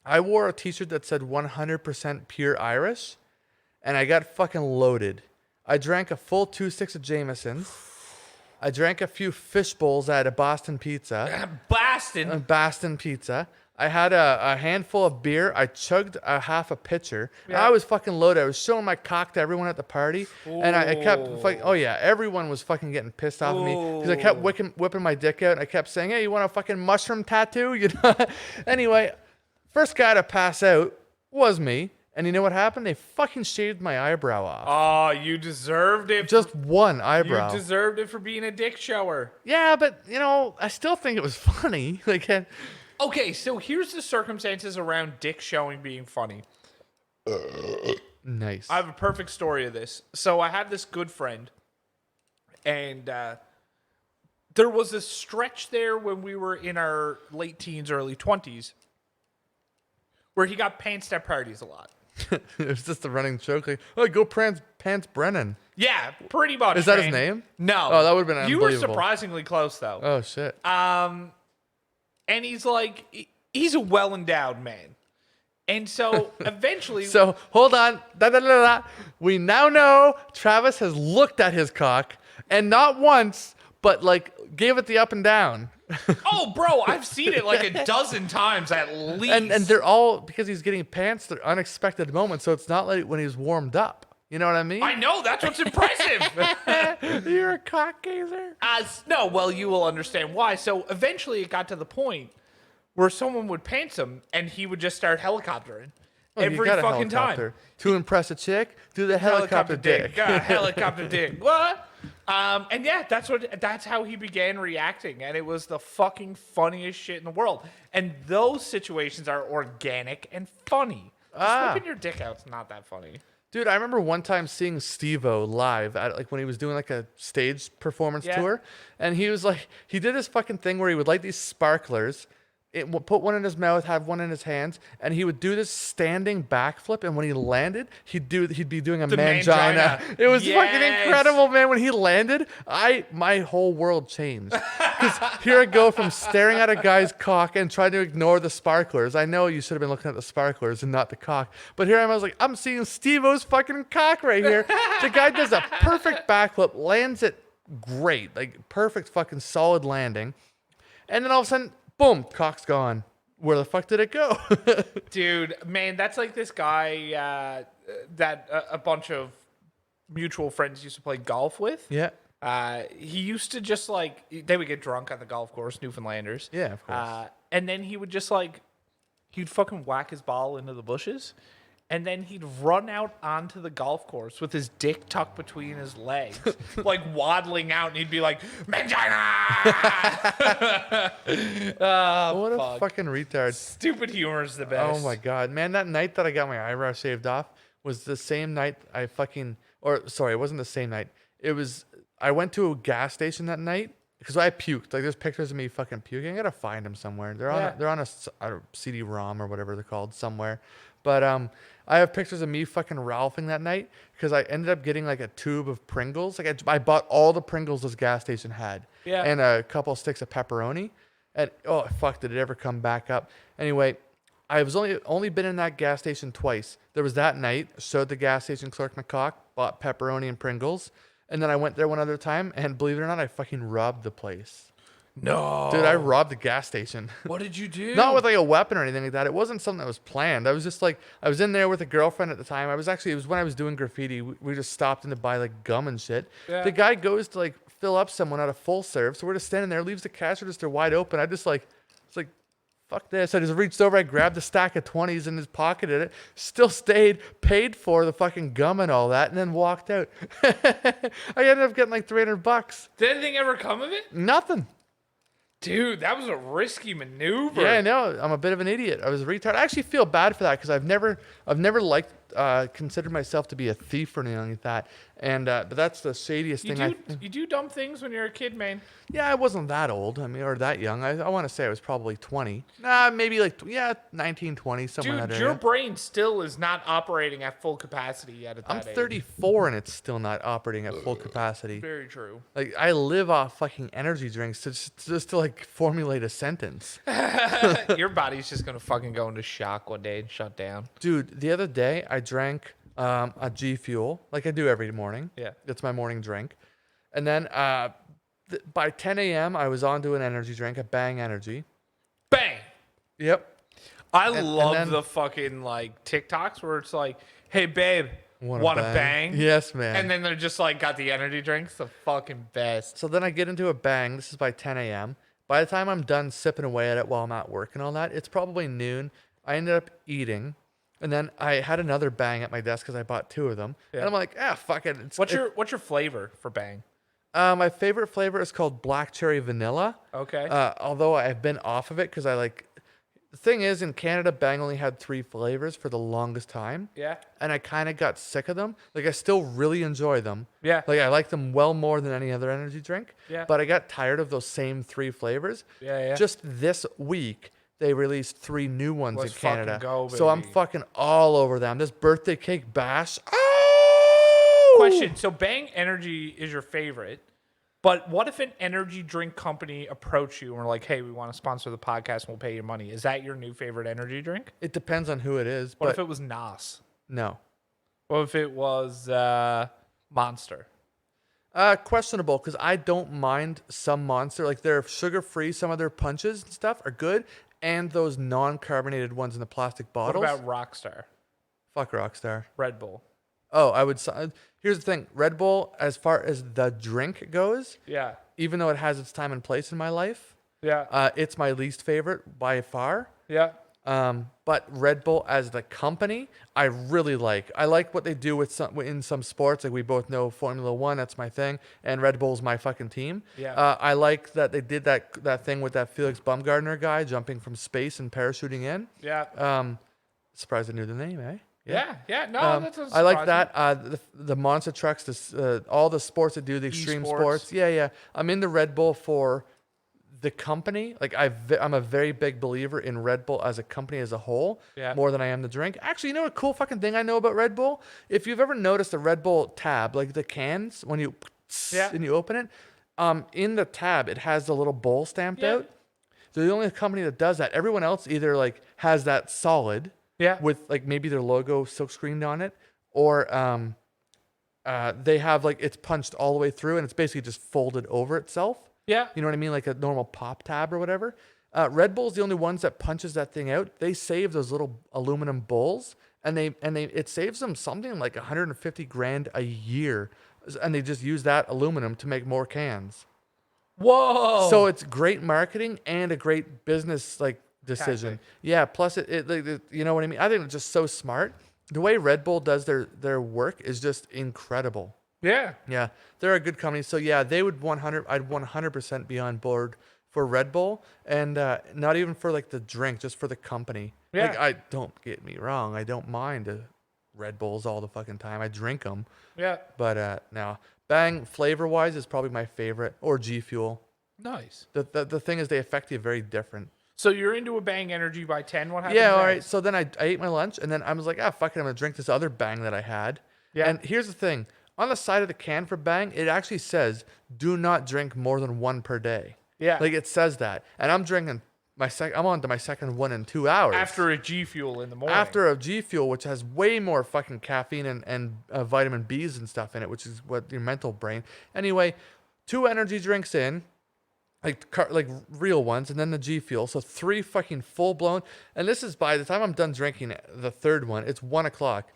I wore a t-shirt that said 100% pure Irish, and I got fucking loaded. I drank a full 2 sticks of Jameson. I drank a few fish bowls at a Boston Pizza. Boston Pizza. I had a handful of beer. I chugged a half a pitcher. Yeah. I was fucking loaded. I was showing my cock to everyone at the party. Ooh. And I kept fucking, oh yeah, everyone was fucking getting pissed off of me because I kept whipping my dick out. And I kept saying, hey, you want a fucking mushroom tattoo? You know. Anyway, first guy to pass out was me. And you know what happened? They fucking shaved my eyebrow off. Oh, you deserved it. Just one eyebrow. You deserved it for being a dick shower. Yeah, but, I still think it was funny. Okay, so here's the circumstances around dick showing being funny. Nice. I have a perfect story of this. So I had this good friend, and there was a stretch there when we were in our late teens, early 20s, where he got pantsed at parties a lot. It was just a running joke. Go Pants Brennan. Yeah, pretty much. Is that his name? No. Oh, that would have been You unbelievable. were surprisingly close, though. Oh, shit. And he's he's a well-endowed man. And so eventually... So, hold on. We now know Travis has looked at his cock, and not once, but gave it the up and down. Oh, bro, I've seen it a dozen times at least. And they're all, because he's getting pants, they're unexpected moments, so it's not like when he's warmed up. You know what I mean? I know, that's what's impressive. You're a cock gazer. No, well, you will understand why. So eventually it got to the point where someone would pants him and he would just start helicoptering every fucking time. To impress a chick, do the helicopter dick. Helicopter dick. What? And yeah, that's how he began reacting, and it was the fucking funniest shit in the world. And those situations are organic and funny. Whipping your dick out's not that funny. Dude, I remember one time seeing Steve-O live at when he was doing a stage performance tour, and he was he did this fucking thing where he would light these sparklers, put one in his mouth, have one in his hands, and he would do this standing backflip, and when he landed, he'd be doing a mangina. It was fucking incredible, man. When he landed, my whole world changed. Because here I go from staring at a guy's cock and trying to ignore the sparklers. I know you should have been looking at the sparklers and not the cock, but here I was I'm seeing Steve-O's fucking cock right here. The guy does a perfect backflip, lands it great, perfect fucking solid landing, and then all of a sudden, boom, cock's gone. Where the fuck did it go? Dude, man, that's this guy that a bunch of mutual friends used to play golf with. Yeah. He used to just they would get drunk on the golf course, Newfoundlanders. Yeah, of course. And then he would just he'd fucking whack his ball into the bushes. And then he'd run out onto the golf course with his dick tucked between his legs, waddling out, and he'd be like, Mangina! What a fucking retard. Stupid humor is the best. Oh my God. Man, that night that I got my eyebrow shaved off was the same night it wasn't the same night. I went to a gas station that night because I puked. There's pictures of me fucking puking. I gotta find them somewhere. They're on a CD-ROM or whatever they're called somewhere. But I have pictures of me fucking Ralphing that night because I ended up getting a tube of Pringles. I bought all the Pringles this gas station had. Yeah. And a couple sticks of pepperoni. And oh fuck, did it ever come back up? Anyway, I was only been in that gas station twice. There was that night, showed the gas station clerk my cock, bought pepperoni and Pringles, and then I went there one other time, and believe it or not, I fucking robbed the place. No. Dude, I robbed the gas station. What did you do? Not with a weapon or anything like that. It wasn't something that was planned. I was just I was in there with a girlfriend at the time. It was when I was doing graffiti. We just stopped in to buy gum and shit. Yeah. The guy goes to fill up someone at a full serve. So we're just standing there, leaves the cash register wide open. I just it's fuck this. I just reached over, I grabbed a stack of 20s in his pocket, it still stayed, paid for the fucking gum and all that, and then walked out. I ended up getting $300. Did anything ever come of it? Nothing. Dude, that was a risky maneuver. Yeah, I know. I'm a bit of an idiot. I was a retard. I actually feel bad for that because I've never considered myself to be a thief or anything like that. And but that's the shadiest thing. You do dumb things when you're a kid, man. Yeah, I wasn't that old. Or that young. I want to say I was probably 20. Nah, maybe 19, 20, somewhere in that area. Dude, your brain still is not operating at full capacity yet at that age. I'm 34 and it's still not operating at full capacity. Very true. I live off fucking energy drinks just to formulate a sentence. Your body's just gonna fucking go into shock one day and shut down. Dude, the other day I drank a G Fuel like I do every morning. Yeah, it's my morning drink. And then by 10 a.m. I was onto an energy drink, a Bang Energy. Bang. Yep. I love the fucking TikToks where it's hey babe, want to bang? Yes, man. And then they're just got the energy drinks, the fucking best. So then I get into a Bang. This is by 10 a.m. By the time I'm done sipping away at it while I'm at work and all that, it's probably noon. I ended up eating, And then I had another Bang at my desk because I bought 2 of them. Yeah. And I'm like, fuck it. What's your flavor for Bang? My favorite flavor is called black cherry vanilla. Okay. Although I've been off of it because the thing is, in Canada, Bang only had 3 flavors for the longest time. Yeah. And I kind of got sick of them. Like, I still really enjoy them. Yeah. Like, I like them well more than any other energy drink. Yeah. But I got tired of those same 3 flavors. Yeah. Just this week, they released 3 new ones in Canada. Fucking go, baby. So I'm fucking all over them. This birthday cake bash. Oh! Question. So Bang Energy is your favorite. But what if an energy drink company approached you and were like, hey, we want to sponsor the podcast and we'll pay you money? Is that your new favorite energy drink? It depends on who it is. What if it was NOS? No. What if it was Monster? Questionable, because I don't mind some Monster. Like, they're sugar-free. Some of their punches and stuff are good. And those non-carbonated ones in the plastic bottles. What about Rockstar? Fuck Rockstar. Red Bull. Oh, here's the thing. Red Bull, as far as the drink goes, Yeah. even though it has its time and place in my life, Yeah. it's my least favorite by far. Yeah. But Red Bull as the company, I really like. I like what they do in some sports. Like, we both know Formula 1, that's my thing, and Red Bull's my fucking team. Yeah. I like that they did that thing with that Felix Baumgartner guy jumping from space and parachuting in. Yeah. Surprised I knew the name, eh? Yeah. No, that's I like that. The monster trucks, all the sports that do the extreme sports. Yeah. I'm into Red Bull for the company. Like, I'm a very big believer in Red Bull as a company as a whole, more than I am the drink. Actually, you know what a cool fucking thing I know about Red Bull? If you've ever noticed a Red Bull tab, like the cans, when you and you open it, in the tab it has the little bowl stamped out. They're the only company that does that. Everyone else either like has that solid. Yeah. With like maybe their logo silk screened on it, or they have like it's punched all the way through and it's basically just folded over itself. Yeah. You know what I mean? Like a normal pop tab or whatever. Red Bull's the only ones that punches that thing out. They save those little aluminum bowls and it saves them something like 150 grand a year. And they just use that aluminum to make more cans. Whoa. So it's great marketing and a great business like decision. Tactic. Yeah. Plus it you know what I mean? I think it's just so smart. The way Red Bull does their work is just incredible. Yeah. Yeah. They're a good company. So yeah, they would I'd 100% be on board for Red Bull, and not even for like the drink, just for the company. Yeah. Like, don't get me wrong. I don't mind Red Bulls all the fucking time. I drink them. Yeah. But no. Bang flavor wise is probably my favorite, or G Fuel. Nice. The thing is they affect you very different. So you're into a Bang Energy by 10. What happened? Yeah, all right. So then I ate my lunch, and then I was like, fuck it, I'm gonna drink this other Bang that I had. Yeah. And here's the thing: on the side of the can for Bang, it actually says, "Do not drink more than 1 per day." Yeah. Like it says that, and I'm drinking I'm on to my second one in 2 hours. After a G Fuel in the morning. After a G Fuel, which has way more fucking caffeine and vitamin B's and stuff in it, which is what your mental brain. Anyway, 2 energy drinks in. Like real ones, and then the G Fuel. So 3 fucking full blown. And this is by the time I'm done drinking the third one, it's 1 o'clock.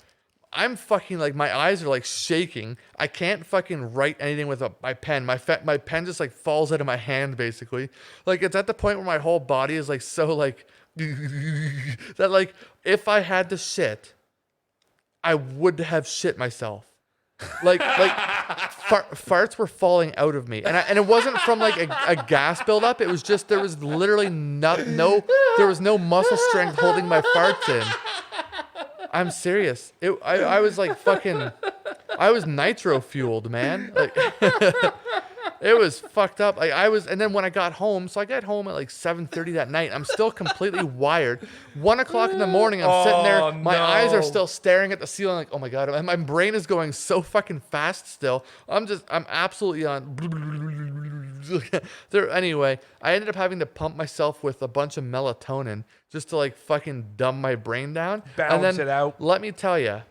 I'm fucking like, my eyes are like shaking. I can't fucking write anything with my pen. My pen just like falls out of my hand basically. Like it's at the point where my whole body is like so like that like if I had to shit, I would have shit myself. Like farts were falling out of me, and it wasn't from like a gas buildup. It was just there was literally there was no muscle strength holding my farts in. I'm serious. I was like fucking, I was nitro fueled, man. Like it was fucked up. Like and then when I got home, so I got home at like 7:30 that night. I'm still completely wired. 1 o'clock in the morning, I'm sitting there. My eyes are still staring at the ceiling. Like, oh my God. And my brain is going so fucking fast still. I'm absolutely on. Anyway, I ended up having to pump myself with a bunch of melatonin just to like fucking dumb my brain down. Balance it out. Let me tell you,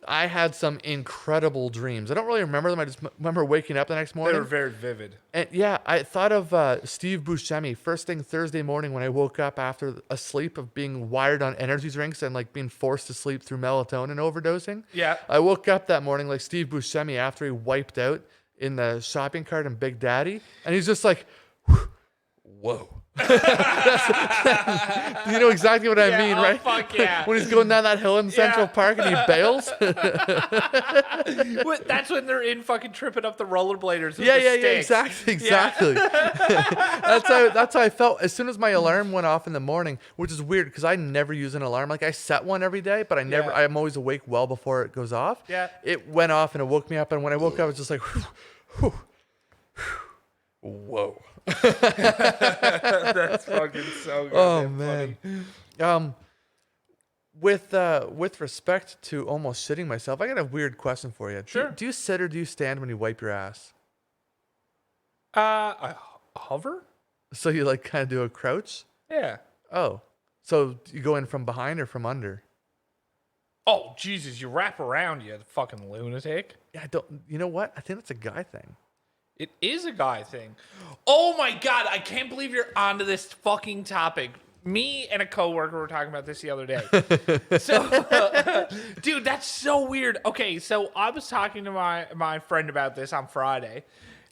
I had some incredible dreams. I don't really remember them. I just remember waking up the next morning. They were very vivid. And yeah, I thought of Steve Buscemi first thing Thursday morning when I woke up after a sleep of being wired on energy drinks and like being forced to sleep through melatonin overdosing. Yeah. I woke up that morning like Steve Buscemi after he wiped out in the shopping cart in Big Daddy. And he's just like, whoa. You know exactly what I mean, right? Fuck yeah. When he's going down that hill in Central Park and he bails. That's when they're in fucking tripping up the rollerbladers. Yeah, exactly. That's how I felt as soon as my alarm went off in the morning, which is weird because I never use an alarm. Like I set one every day, but I'm always awake well before it goes off. Yeah. It went off and it woke me up, and when I woke up, I was just like, whoa. That's fucking so good. Oh man. Funny. With respect to almost shitting myself, I got a weird question for you. Sure. Do you sit or do you stand when you wipe your ass? I hover. So you like kind of do a crouch? Yeah. Oh, so you go in from behind or from under? Oh Jesus! You wrap around, you fucking lunatic. Yeah, I don't. You know what? I think that's a guy thing. It is a guy thing. Oh my God, I can't believe you're onto this fucking topic. Me and a coworker were talking about this the other day. So, dude, that's so weird. Okay, so I was talking to my friend about this on Friday.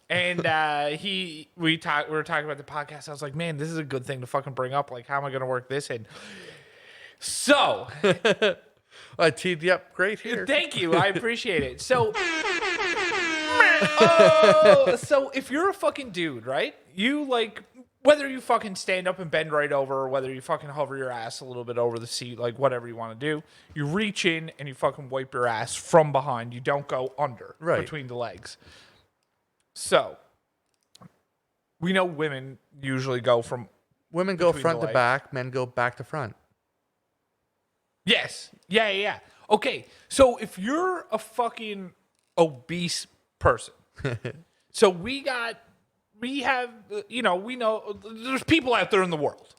And we were talking about the podcast. I was like, man, this is a good thing to fucking bring up. Like, how am I going to work this in? So. I teed you up great here. Thank you. I appreciate it. So. So if you're a fucking dude, right? You like, whether you fucking stand up and bend right over, or whether you fucking hover your ass a little bit over the seat, like whatever you want to do, you reach in and you fucking wipe your ass from behind. You don't go under between the legs. So we know women usually go from women go front to back, men go back to front. Yes. Yeah. Okay. So if you're a fucking obese person, so we have, we know there's people out there in the world,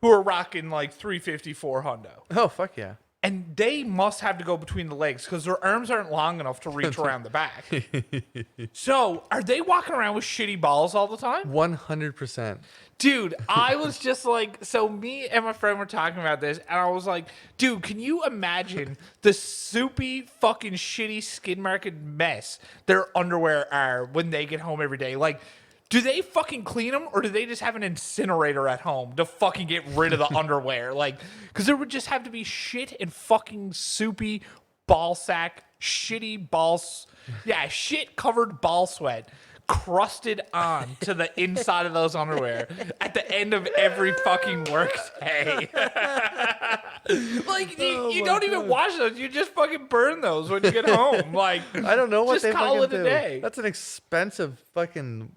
who are rocking like 354 hundo. Oh fuck yeah! And they must have to go between the legs because their arms aren't long enough to reach around the back. So are they walking around with shitty balls all the time? 100%. Dude, I was just like, so me and my friend were talking about this, and I was like, dude, can you imagine the soupy, fucking shitty, skin-marked mess their underwear are when they get home every day? Like, do they fucking clean them, or do they just have an incinerator at home to fucking get rid of the underwear? Like, because there would just have to be shit and fucking soupy ball sack, shitty balls, shit-covered ball sweat crusted on to the inside of those underwear at the end of every fucking work day. Like, you don't even wash those. You just fucking burn those when you get home. Like, I don't know what just they call it do. a day. That's an expensive fucking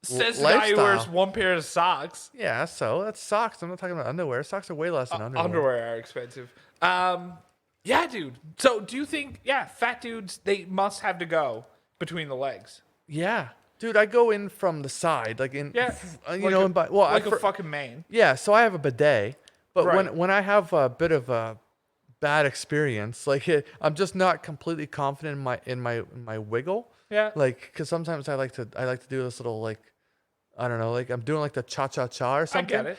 Says the lifestyle. guy who wears one pair of socks. Yeah, so that's socks. I'm not talking about underwear. Socks are way less than underwear. Underwear are expensive. Yeah, dude. So do you think, fat dudes, they must have to go between the legs? Yeah. Dude, I go in from the side, like in, like a fucking man. Yeah, so I have a bidet, but when I have a bit of a bad experience, like I'm just not completely confident in my wiggle. Yeah. Like, cause sometimes I like to do this little like, I don't know, like I'm doing like the cha-cha-cha or something. I get it.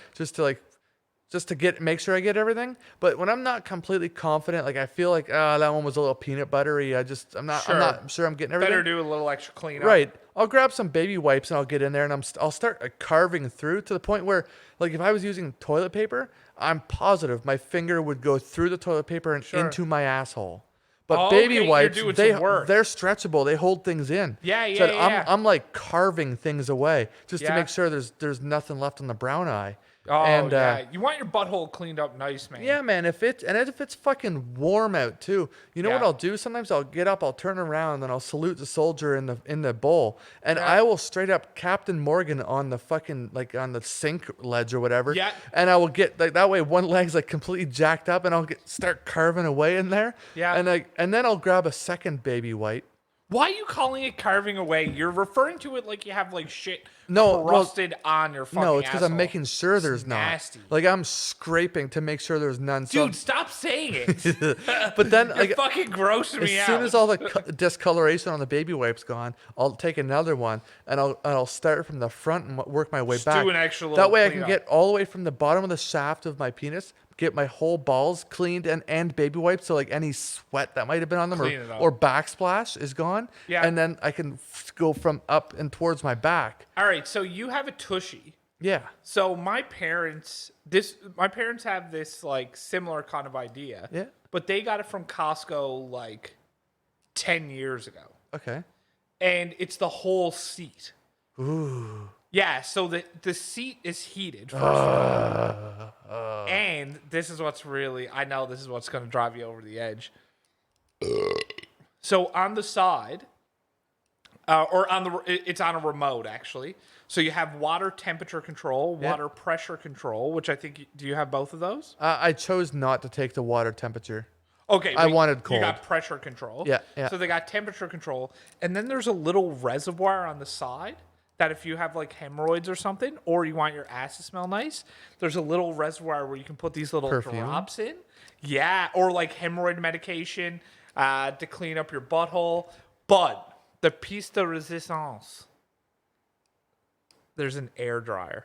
Just to make sure I get everything. But when I'm not completely confident, like I feel like that one was a little peanut buttery. I'm not sure I'm getting everything. Better do a little extra cleanup. Right. I'll grab some baby wipes and I'll get in there and I'll start carving through to the point where, like, if I was using toilet paper, I'm positive my finger would go through the toilet paper and into my asshole. But baby wipes, they're stretchable. They hold things in. Yeah. I'm like carving things away just to make sure there's nothing left on the brown eye. Oh, and, you want your butthole cleaned up nice, man. Yeah, man. If it's fucking warm out too, you know what I'll do? Sometimes I'll get up, I'll turn around, and I'll salute the soldier in the bowl, and I will straight up Captain Morgan on the fucking on the sink ledge or whatever. Yeah. And I will get like that way one leg's like completely jacked up, and I'll start carving away in there. Yeah. And then I'll grab a second baby wipe. Why are you calling it carving away? You're referring to it like you have like shit crusted on your fucking No, it's because I'm asshole. making sure there's nasty. Like I'm scraping to make sure there's none. Dude, stop saying it. But then you're fucking grossing me out. As soon as all the discoloration on the baby wipe's gone, I'll take another one and I'll start from the front and work my way back. Do an extra little that way I can get all the way from the bottom of the shaft of my penis, get my whole balls cleaned and baby wiped, so like any sweat that might have been on them or backsplash is gone. Yeah. And then I can go from up and towards my back. All right, so you have a tushy. Yeah. So my parents have this like similar kind of idea. Yeah. But they got it from Costco like 10 years ago. Okay. And it's the whole seat. Ooh. Yeah, so the seat is heated first of all. And this is what's I know this is what's going to drive you over the edge. So on the side, it's on a remote actually. So you have water temperature control, water pressure control, which I think, do you have both of those? I chose not to take the water temperature. Okay. I wanted cold. You got pressure control. Yeah, yeah. So they got temperature control. And then there's a little reservoir on the side that if you have like hemorrhoids or something, or you want your ass to smell nice, there's a little reservoir where you can put these little drops in. Yeah. Or like hemorrhoid medication to clean up your butthole. But the piece de resistance, there's an air dryer.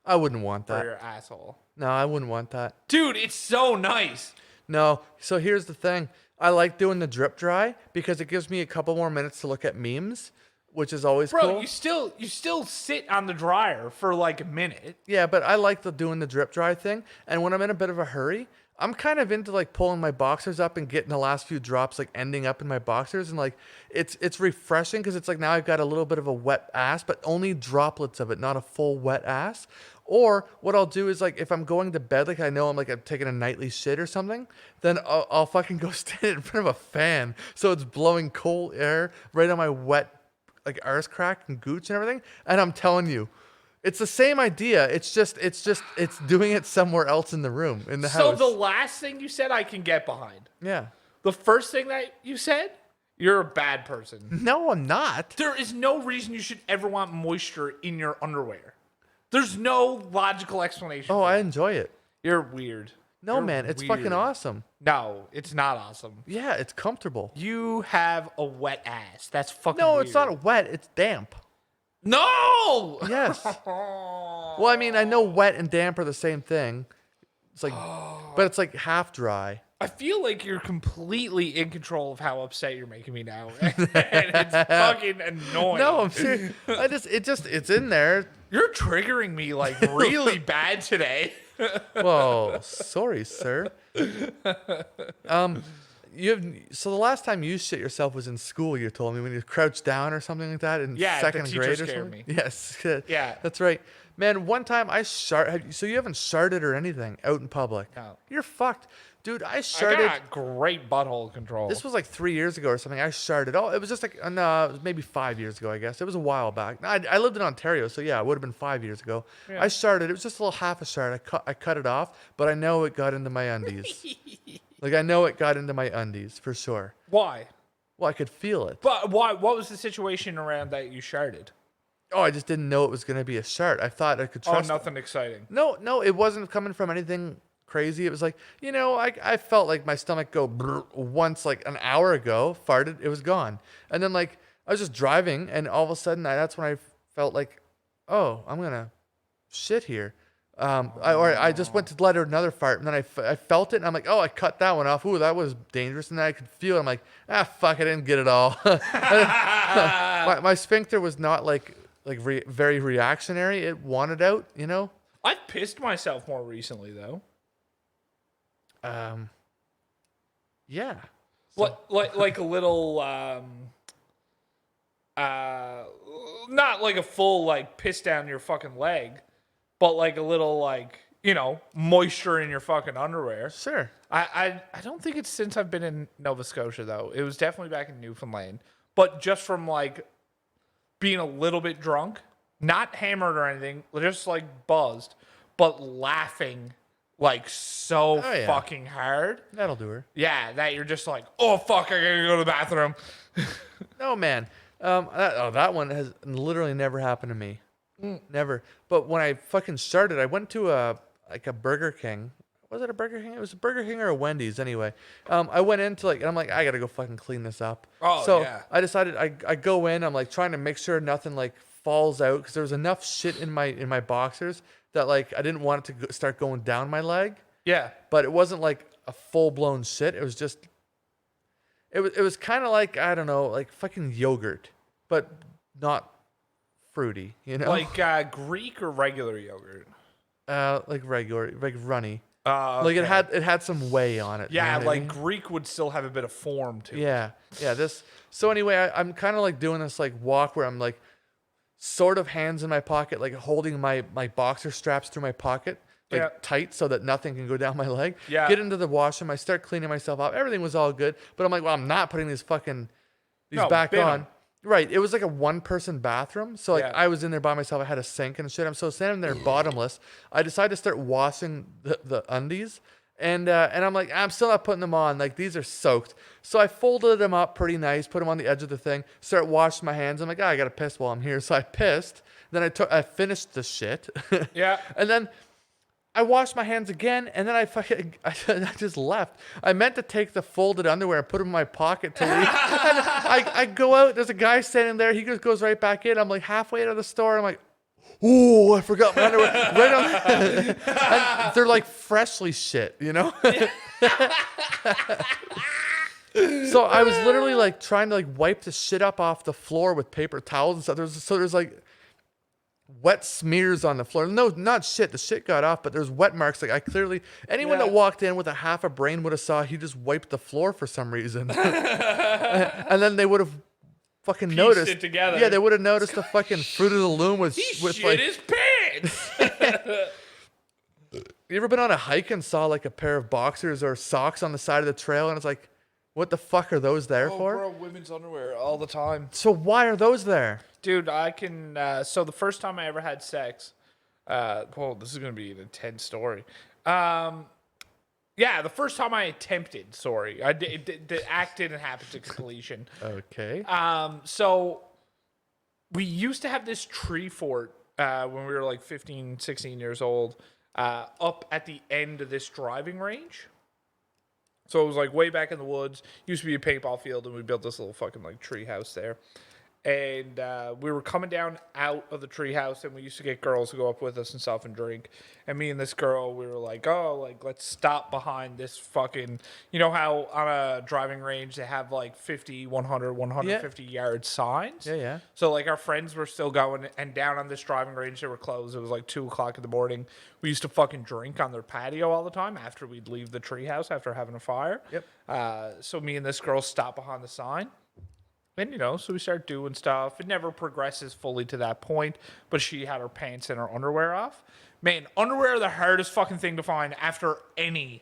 I wouldn't want that. For your asshole. No, I wouldn't want that. Dude, it's so nice. No. So here's the thing. I like doing the drip dry because it gives me a couple more minutes to look at memes, which is always cool. Bro, you still sit on the dryer for like a minute. Yeah, but I like doing the drip dry thing. And when I'm in a bit of a hurry, I'm kind of into like pulling my boxers up and getting the last few drops like ending up in my boxers, and like it's refreshing because it's like now I've got a little bit of a wet ass, but only droplets of it, not a full wet ass. Or what I'll do is like if I'm going to bed, like I know I'm taking a nightly shit or something, then I'll fucking go stand in front of a fan so it's blowing cold air right on my wet like arse crack and gooch and everything. And I'm telling you, it's the same idea. It's doing it somewhere else in the room, in the house. So the last thing you said I can get behind. Yeah. The first thing that you said, you're a bad person. No, I'm not. There is no reason you should ever want moisture in your underwear. There's no logical explanation. Oh, I enjoy it. You're weird. No, You're man, it's weird. fucking awesome. No, it's not awesome. Yeah, it's comfortable. You have a wet ass. That's fucking No, weird. it's not wet. It's damp. No! Yes. Well, I mean, I know wet and damp are the same thing. It's like, but it's like half dry. I feel like you're completely in control of how upset you're making me now. And it's fucking annoying. No, I'm serious. It's in there. You're triggering me like really bad today. Whoa, sorry, sir. So the last time you shit yourself was in school, you told me, when you crouched down or something like that in second grade or something. Me. Yes. Yeah. That's right. Man, one time I so you haven't sharted or anything out in public. No. You're fucked. Dude, I sharted. I got great butthole control. This was like 3 years ago or something. I sharted. Oh, it was just like, no, it was maybe 5 years ago, I guess. It was a while back. I lived in Ontario, so yeah, it would have been 5 years ago. Yeah. I sharted. It was just a little half a shard. I cut it off, but I know it got into my undies. Like, I know it got into my undies for sure. Why? Well, I could feel it. But why? What was the situation around that you sharted? Oh, I just didn't know it was going to be a shart. I thought I could trust. Oh, nothing exciting. No, it wasn't coming from anything crazy. It was like, I felt like my stomach go once like an hour ago, farted, it was gone. And then like I was just driving and all of a sudden that's when I felt like, oh, I'm going to shit here. I just went to let out another fart and then I felt it and I'm like, oh, I cut that one off. Ooh, that was dangerous. And then I could feel it. I'm like, fuck, I didn't get it all. my sphincter was not very reactionary. It wanted out, I've pissed myself more recently though. Yeah. Like a little, not like a full like piss down your fucking leg, but like a little like, moisture in your fucking underwear. Sure. I don't think it's since I've been in Nova Scotia though. It was definitely back in Newfoundland, but just from like being a little bit drunk, not hammered or anything, just like buzzed, but laughing like so fucking hard. That'll do her. Yeah, that you're just like, oh fuck, I gotta go to the bathroom. No, man. That one has literally never happened to me. Never. But when I fucking started, I went to a Burger King. Was it a Burger King? It was a Burger King or a Wendy's anyway. I went into and I'm like, I gotta go fucking clean this up. Oh, so yeah. I decided I go in. I'm like trying to make sure nothing like falls out because there was enough shit in my boxers that like I didn't want it to start going down my leg. Yeah. But it wasn't like a full blown shit. It was just. It was kind of like, I don't know, like fucking yogurt, but not fruity, you know? Like Greek or regular yogurt? Like regular, like runny. Okay. Like it had some whey on it. Yeah, you know what I like mean? Greek would still have a bit of form to it. Yeah. So anyway, I'm kind of like doing this like walk where I'm like sort of hands in my pocket, like holding my boxer straps through my pocket, like tight so that nothing can go down my leg. Yeah. Get into the washroom. I start cleaning myself up. Everything was all good, but I'm like, well, I'm not putting these back bin 'em. on. Right. It was like a 1-person bathroom. So like I was in there by myself. I had a sink and shit. I'm so standing there bottomless. I decided to start washing the undies. And I'm like, I'm still not putting them on. Like, these are soaked. So I folded them up pretty nice, put them on the edge of the thing, start washing my hands. I'm like, I got to piss while I'm here. So I pissed. Then I finished the shit. Yeah. And then I washed my hands again, and then I just left. I meant to take the folded underwear and put them in my pocket to leave. And I go out. There's a guy standing there. He just goes right back in. I'm like halfway out of the store. I'm like, oh, I forgot my underwear. Right on. And they're like freshly shit, you know? So I was literally like trying to like wipe the shit up off the floor with paper towels and stuff. There's like wet smears on the floor. No, not shit. The shit got off, but there's wet marks. Like I clearly, anyone that walked in with a half a brain would have saw he just wiped the floor for some reason. And then they would have fucking noticed it together. Yeah, they would have noticed the fucking Fruit of the Loom with Shit like his pants. You ever been on a hike and saw like a pair of boxers or socks on the side of the trail and it's like, what the fuck are those there for? Bro, women's underwear all the time. So why are those there? Dude, I can. So the first time I ever had sex, this is gonna be an intense story. Yeah, the first time I attempted. Sorry, the act didn't happen to completion. Okay. So we used to have this tree fort when we were like 15, 16 years old, up at the end of this driving range. So it was like way back in the woods. Used to be a paintball field, and we built this little fucking like tree house there. And we were coming down out of the treehouse, and we used to get girls to go up with us and stuff and drink. And me and this girl, we were like, let's stop behind this fucking, you know how on a driving range they have like 50, 100, 150 yard signs? Yeah. So like our friends were still going, and down on this driving range, they were closed. It was like 2 o'clock in the morning. We used to fucking drink on their patio all the time after we'd leave the treehouse after having a fire. Yep. So me and this girl stopped behind the sign. And, so we start doing stuff. It never progresses fully to that point, but she had her pants and her underwear off. Man, underwear are the hardest fucking thing to find after any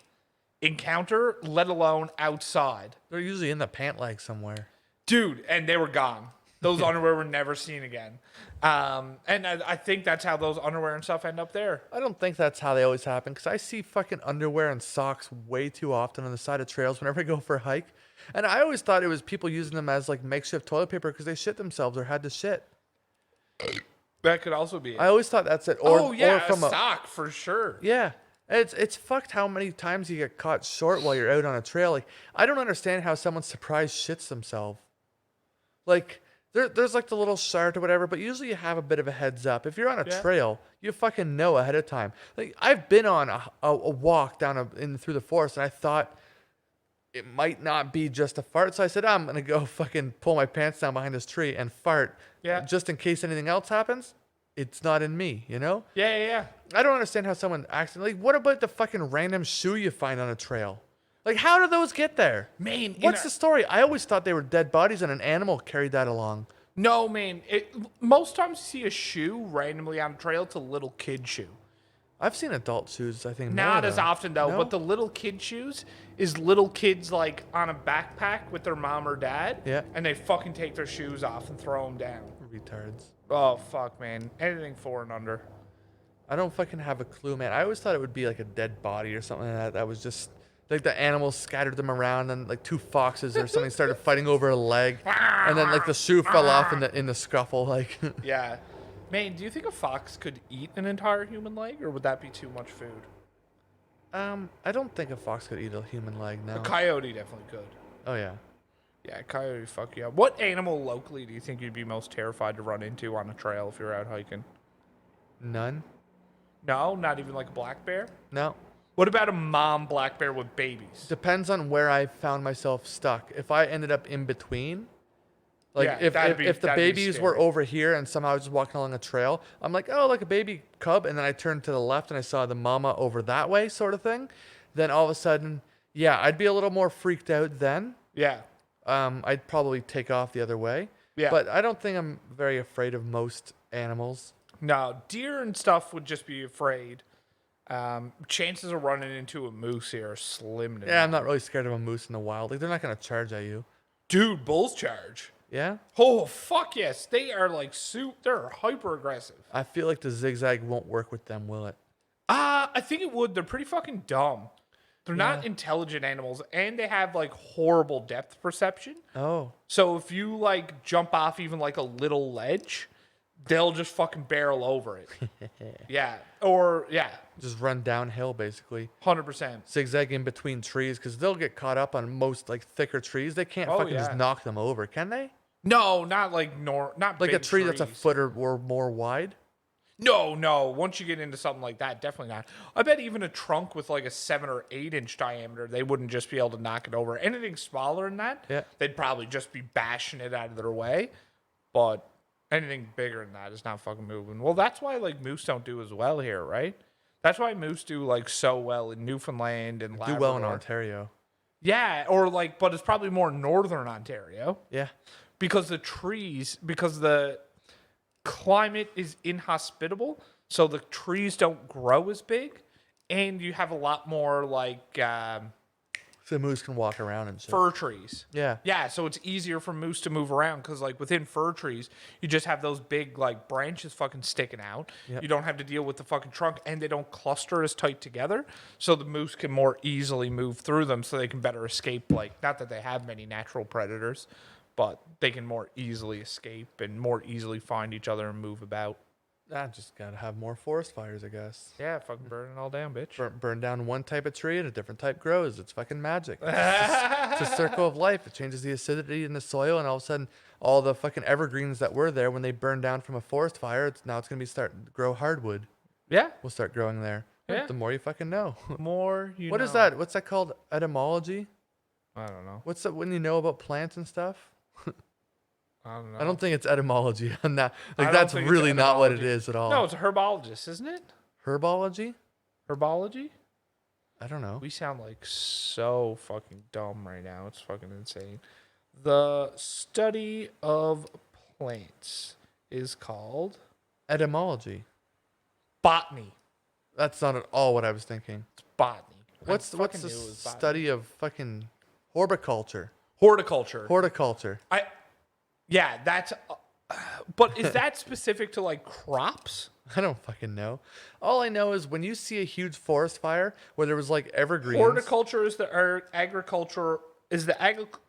encounter, let alone outside. They're usually in the pant leg somewhere. Dude, and they were gone. Those underwear were never seen again. And I think that's how those underwear and stuff end up there. I don't think that's how they always happen, because I see fucking underwear and socks way too often on the side of trails whenever I go for a hike. And I always thought it was people using them as like makeshift toilet paper because they shit themselves or had to shit. That could also be it. I always thought that's it. Or from a sock for sure. Yeah. It's fucked how many times you get caught short while you're out on a trail. Like, I don't understand how someone surprise shits themselves. Like, there's like the little shart or whatever, but usually you have a bit of a heads up. If you're on a trail, you fucking know ahead of time. Like, I've been on a walk down through the forest, and I thought it might not be just a fart. So I said, I'm going to go fucking pull my pants down behind this tree and fart. Yeah. Just in case anything else happens. It's not in me, you know? Yeah. I don't understand how someone accidentally. What about the fucking random shoe you find on a trail? Like, how do those get there? Man, what's the story? I always thought they were dead bodies and an animal carried that along. No, man. Most times you see a shoe randomly on a trail, it's a little kid shoe. I've seen adult shoes, I think. Not as often, though. No? But the little kid shoes is little kids, like, on a backpack with their mom or dad. Yeah. And they fucking take their shoes off and throw them down. Retards. Oh, fuck, man. Anything 4 and under. I don't fucking have a clue, man. I always thought it would be, like, a dead body or something like that. That was just... Like, the animals scattered them around, and, like, 2 foxes or something started fighting over a leg. And then, like, the shoe fell off in the scuffle, like... Yeah. Man, do you think a fox could eat an entire human leg, or would that be too much food? I don't think a fox could eat a human leg, no. A coyote definitely could. Oh, yeah. Yeah, coyote fuck you up. What animal locally do you think you'd be most terrified to run into on a trail if you're out hiking? None. No? Not even like a black bear? No. What about a mom black bear with babies? Depends on where I found myself stuck. If I ended up in between, Like Yeah, if the babies were over here and somehow I was just walking along a trail, I'm like, oh, like a baby cub, and then I turned to the left and I saw the mama over that way, sort of thing. Then all of a sudden, yeah, I'd be a little more freaked out then. Yeah. I'd probably take off the other way. Yeah. But I don't think I'm very afraid of most animals. No, deer and stuff would just be afraid. Chances of running into a moose here are slim to Yeah, I'm not really scared of a moose in the wild. Like, they're not gonna charge at you. Dude, bulls charge. Yeah? Oh, fuck yes. They are like they're hyper aggressive. I feel like the zigzag won't work with them, will it? I think it would. They're pretty fucking dumb. They're not intelligent animals, and they have like horrible depth perception. Oh. So if you like jump off even like a little ledge, they'll just fucking barrel over it. Yeah. Or, yeah. Just run downhill, basically. 100%. Zigzag in between trees, because they'll get caught up on most, like, thicker trees. They can't just knock them over, can they? No, not like, not like big a tree trees. that's a foot or more wide? No. Once you get into something like that, definitely not. I bet even a trunk with like a 7 or 8 inch diameter, they wouldn't just be able to knock it over. Anything smaller than that, they'd probably just be bashing it out of their way. But anything bigger than that is not fucking moving. Well, that's why like moose don't do as well here, right? That's why moose do like so well in Newfoundland and Labrador. Do well in Ontario. Yeah, or like, but it's probably more northern Ontario. Yeah. Because the climate is inhospitable, so the trees don't grow as big, and you have a lot more like So moose can walk around and shit. fir trees. Yeah. So it's easier for moose to move around because like within fir trees, you just have those big like branches fucking sticking out. Yep. You don't have to deal with the fucking trunk, and they don't cluster as tight together, so the moose can more easily move through them, so they can better escape. Like, not that they have many natural predators, but they can more easily escape and more easily find each other and move about. I just gotta have more forest fires, I guess. Yeah, fucking burn it all down, bitch. Burn down one type of tree and a different type grows. It's fucking magic. It's a circle of life. It changes the acidity in the soil, and all of a sudden, all the fucking evergreens that were there when they burned down from a forest fire, now it's gonna be starting to grow hardwood. Yeah. Will start growing there. Yeah. The more you fucking know. More you What know. is that? What's that called? Etymology? I don't know. What's that when you know about plants and stuff? I don't know. I don't think it's etymology on that. I Like, don't that's think it's really not what it etymology. is at all. No, it's a herbologist, isn't it? Herbology? Herbology? I don't know. We sound like so fucking dumb right now. It's fucking insane. The study of plants is called Etymology. botany. That's not at all what I was thinking. It's botany. What's the study of fucking horticulture? Horticulture. Horticulture. Yeah, that's. But is that specific to like crops? I don't fucking know. All I know is when you see a huge forest fire where there was like evergreens. Horticulture is the agriculture is the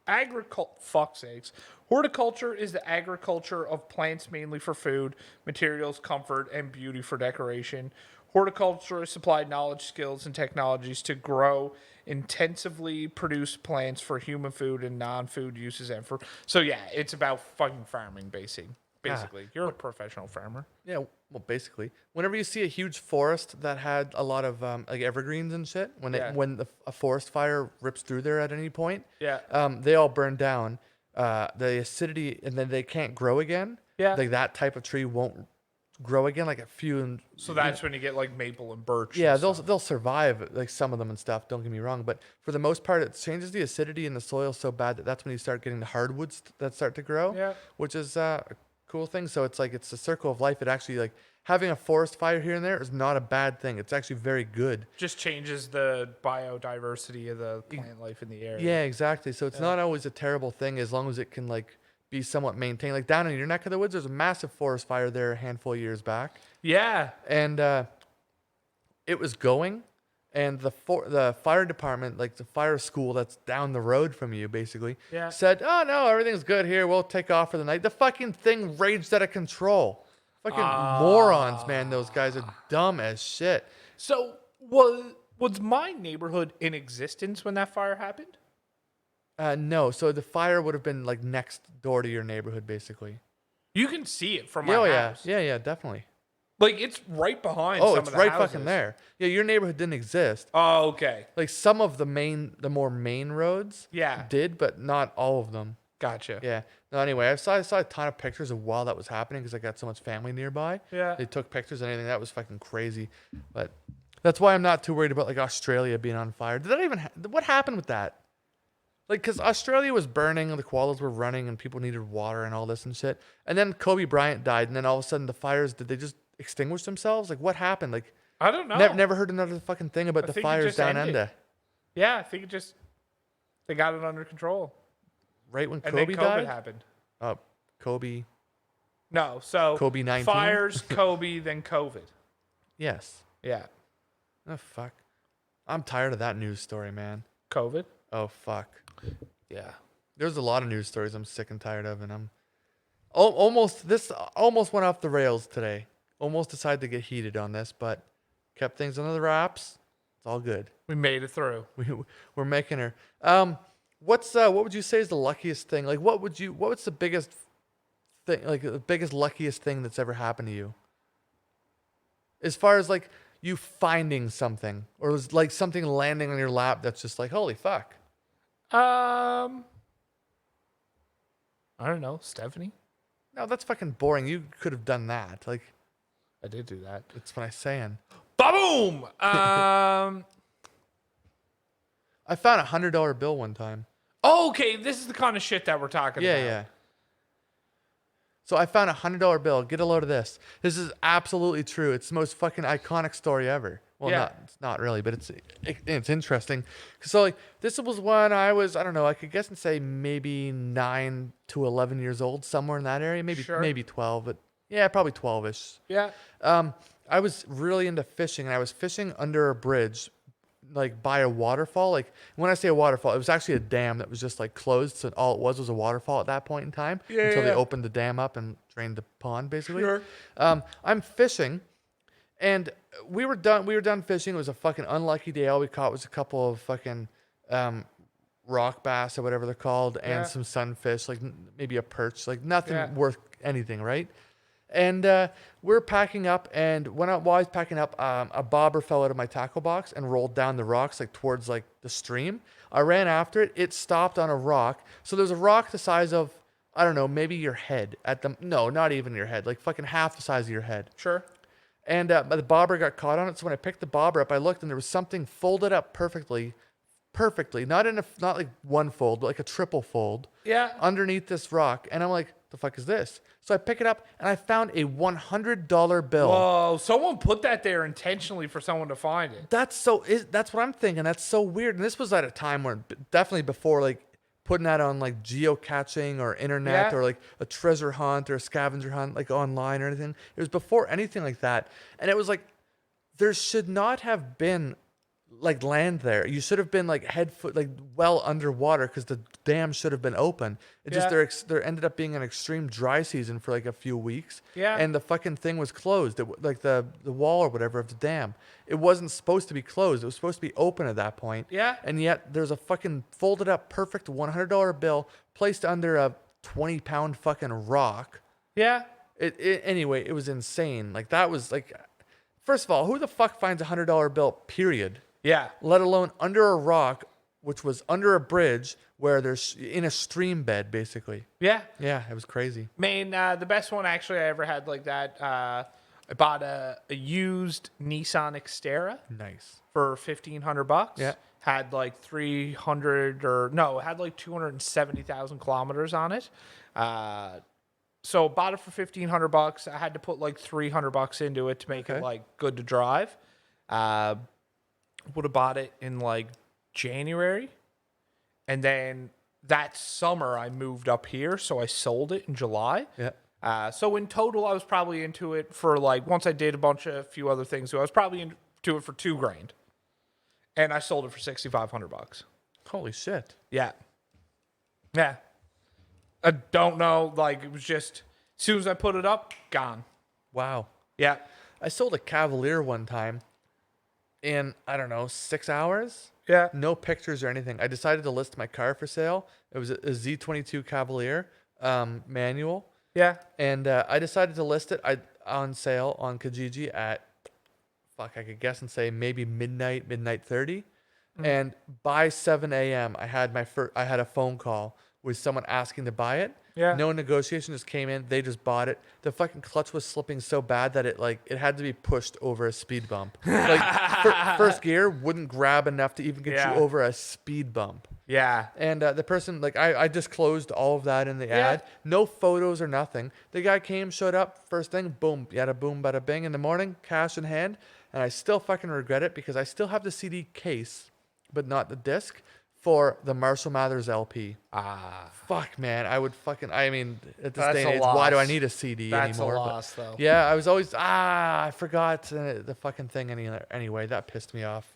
agriculture. Fuck sakes. Horticulture is the agriculture of plants mainly for food, materials, comfort, and beauty for decoration. Horticulture is supplied knowledge, skills, and technologies to grow intensively produce plants for human food and non-food uses and for. So yeah, it's about fucking farming, basically. You're a professional farmer. Yeah, well, basically, whenever you see a huge forest that had a lot of like evergreens and shit, when a forest fire rips through there at any point, they all burn down. The acidity, and then they can't grow again. Yeah, like that type of tree won't grow again, like a few. And so that's when you get like maple and birch. Yeah, they'll survive, like some of them and stuff. Don't get me wrong, but for the most part, it changes the acidity in the soil so bad that that's when you start getting the hardwoods that start to grow. Yeah, which is a cool thing. So it's like it's a circle of life. It actually like having a forest fire here and there is not a bad thing. It's actually very good. Just changes the biodiversity of the plant life in the area. Yeah, exactly. So it's not always a terrible thing as long as it can like be somewhat maintained. Like down in your neck of the woods, there's a massive forest fire there a handful of years back. Yeah. And it was going, and the fire department, like the fire school that's down the road from you, basically, said, "Oh no, everything's good here. We'll take off for the night." The fucking thing raged out of control. Fucking morons, man. Those guys are dumb as shit. So was my neighborhood in existence when that fire happened? No. So the fire would have been like next door to your neighborhood, basically. You can see it from my house. Yeah, definitely. Like it's right behind. Oh, some it's of the right houses. fucking there. Yeah, your neighborhood didn't exist. Oh, okay. Like some of the more main roads, did, but not all of them. Gotcha. Yeah. No, anyway, I saw a ton of pictures of while that was happening because I got so much family nearby. Yeah. They took pictures and anything. That was fucking crazy. But that's why I'm not too worried about like Australia being on fire. Did that even what happened with that? Like, because Australia was burning and the koalas were running and people needed water and all this and shit. And then Kobe Bryant died, and then all of a sudden the fires, did they just extinguish themselves? Like, what happened? Like, I don't know. Never heard another fucking thing about the fires down under. Yeah, I think they got it under control. Right when And Kobe then COVID died? happened. Kobe. No, so Kobe 19? Fires, Kobe, then COVID. Yes. Yeah. Oh, fuck. I'm tired of that news story, man. COVID? Oh, fuck. Yeah. There's a lot of news stories I'm sick and tired of, and I'm almost went off the rails today. Almost decided to get heated on this, but kept things under the wraps. It's all good. We made it through. We're making her. What would you say is the luckiest thing? Like, what's the biggest thing, like the biggest luckiest thing that's ever happened to you? As far as like you finding something, or was like something landing on your lap that's just like, holy fuck. I don't know, Stephanie. No, that's fucking boring. You could have done that. Like, I did do that. that's what I'm saying. Ba-boom! I found $100 bill one time. Oh, okay, this is the kind of shit that we're talking about. Yeah. So I found $100 bill. Get a load of this. This is absolutely true. It's the most fucking iconic story ever. Well, it's not really, but it's interesting. So like this was when I was, I don't know, I could guess and say maybe 9 to 11 years old, somewhere in that area, maybe 12, but yeah, probably 12ish. Yeah. I was really into fishing, and I was fishing under a bridge, like by a waterfall. Like when I say a waterfall, it was actually a dam that was just like closed, so all it was a waterfall at that point in time until they opened the dam up and drained the pond, basically. Sure. I'm fishing. And we were done fishing. It was a fucking unlucky day. All we caught was a couple of fucking rock bass or whatever they're called, and some sunfish, like maybe a perch, like nothing worth anything, right? And we're packing up, and while I was packing up, a bobber fell out of my tackle box and rolled down the rocks, like towards like the stream. I ran after it. It stopped on a rock. So there's a rock the size of, I don't know, maybe your head no, not even your head, like fucking half the size of your head. Sure. And the bobber got caught on it. So when I picked the bobber up, I looked and there was something folded up perfectly, not like one fold, but like a triple fold. Yeah. Underneath this rock, and I'm like, the fuck is this? So I pick it up and I found a $100 bill. Whoa! Someone put that there intentionally for someone to find it. That's what I'm thinking. That's so weird. And this was at a time where definitely before like putting that on like geocaching or internet or like a treasure hunt or a scavenger hunt like online or anything. It was before anything like that. And it was like, there should not have been like land there. You should have been like like well underwater because the dam should have been open. It just, there ended up being an extreme dry season for like a few weeks. Yeah. And the fucking thing was closed. Like the wall or whatever of the dam. It wasn't supposed to be closed. It was supposed to be open at that point. Yeah. And yet there's a fucking folded up perfect $100 bill placed under a 20-pound fucking rock. Yeah. Anyway, it was insane. Like that was like, first of all, who the fuck finds a $100 bill, period? Yeah. Let alone under a rock, which was under a bridge where there's in a stream bed, basically. Yeah. Yeah, it was crazy. Man, the best one actually I ever had like that, I bought a used Nissan Xterra. Nice. For $1,500. Yeah. Had like it had like 270,000 kilometers on it. So bought it for $1,500. I had to put like $300 into it to make it like good to drive. Would have bought it in like January, and then that summer I moved up here, so I sold it in July. Yeah. So in total, I was probably into it for like, once I did a few other things, so I was probably into it for $2,000, and I sold it for $6,500. Holy shit. Yeah. Yeah. I don't know, like it was just as soon as I put it up, gone. Wow. Yeah. I sold a Cavalier one time in, I don't know, 6 hours. Yeah. No pictures or anything. I decided to list my car for sale. It was a Z22 Cavalier manual. Yeah. And I decided to list it on sale on Kijiji at, I could guess and say maybe midnight 30. And by 7 a.m. I had a phone call was someone asking to buy it. Yeah. No negotiation, just came in. They just bought it. The fucking clutch was slipping so bad that it had to be pushed over a speed bump. Like first gear wouldn't grab enough to even get you over a speed bump. Yeah. And the person, like, I disclosed all of that in the ad. No photos or nothing. The guy came, showed up, first thing, boom, yada boom, bada bing. In the morning, cash in hand. And I still fucking regret it because I still have the CD case, but not the disc, for the Marshall Mathers LP. Fuck, man. I mean, at this day and age, why do I need a CD anymore? That's a loss, though. Yeah, I was always, I forgot the fucking thing anyway. That pissed me off.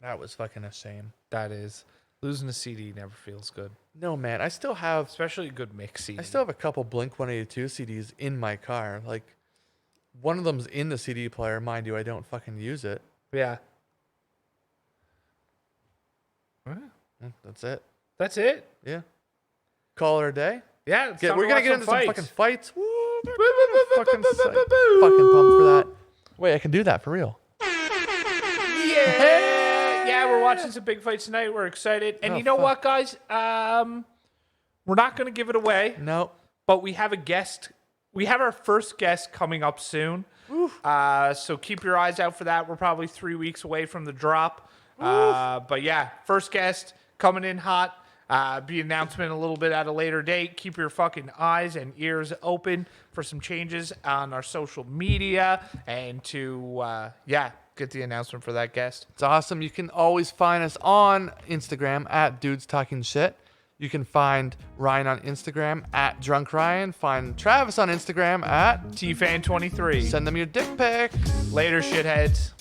That was fucking a shame. That is. Losing a CD never feels good. No, man. I still have... Especially a good mix CD. I still have a couple Blink-182 CDs in my car. Like, one of them's in the CD player. Mind you, I don't fucking use it. Yeah. That's it. That's it? Yeah. Call it a day. Yeah. We're going to get into some fucking fights. Woo, fucking pumped for that. Wait, I can do that for real. Yeah, we're watching some big fights tonight. We're excited. And you know what, guys? We're not going to give it away. No. But we have a guest. We have our first guest coming up soon. So keep your eyes out for that. We're probably 3 weeks away from the drop. But yeah, first guest coming in hot. Be announcement a little bit at a later date. Keep your fucking eyes and ears open for some changes on our social media and to, get the announcement for that guest. It's awesome. You can always find us on Instagram at Dudes Talking Shit. You can find Ryan on Instagram at Drunk Ryan. Find Travis on Instagram at TFan23. Send them your dick pic. Later, shitheads.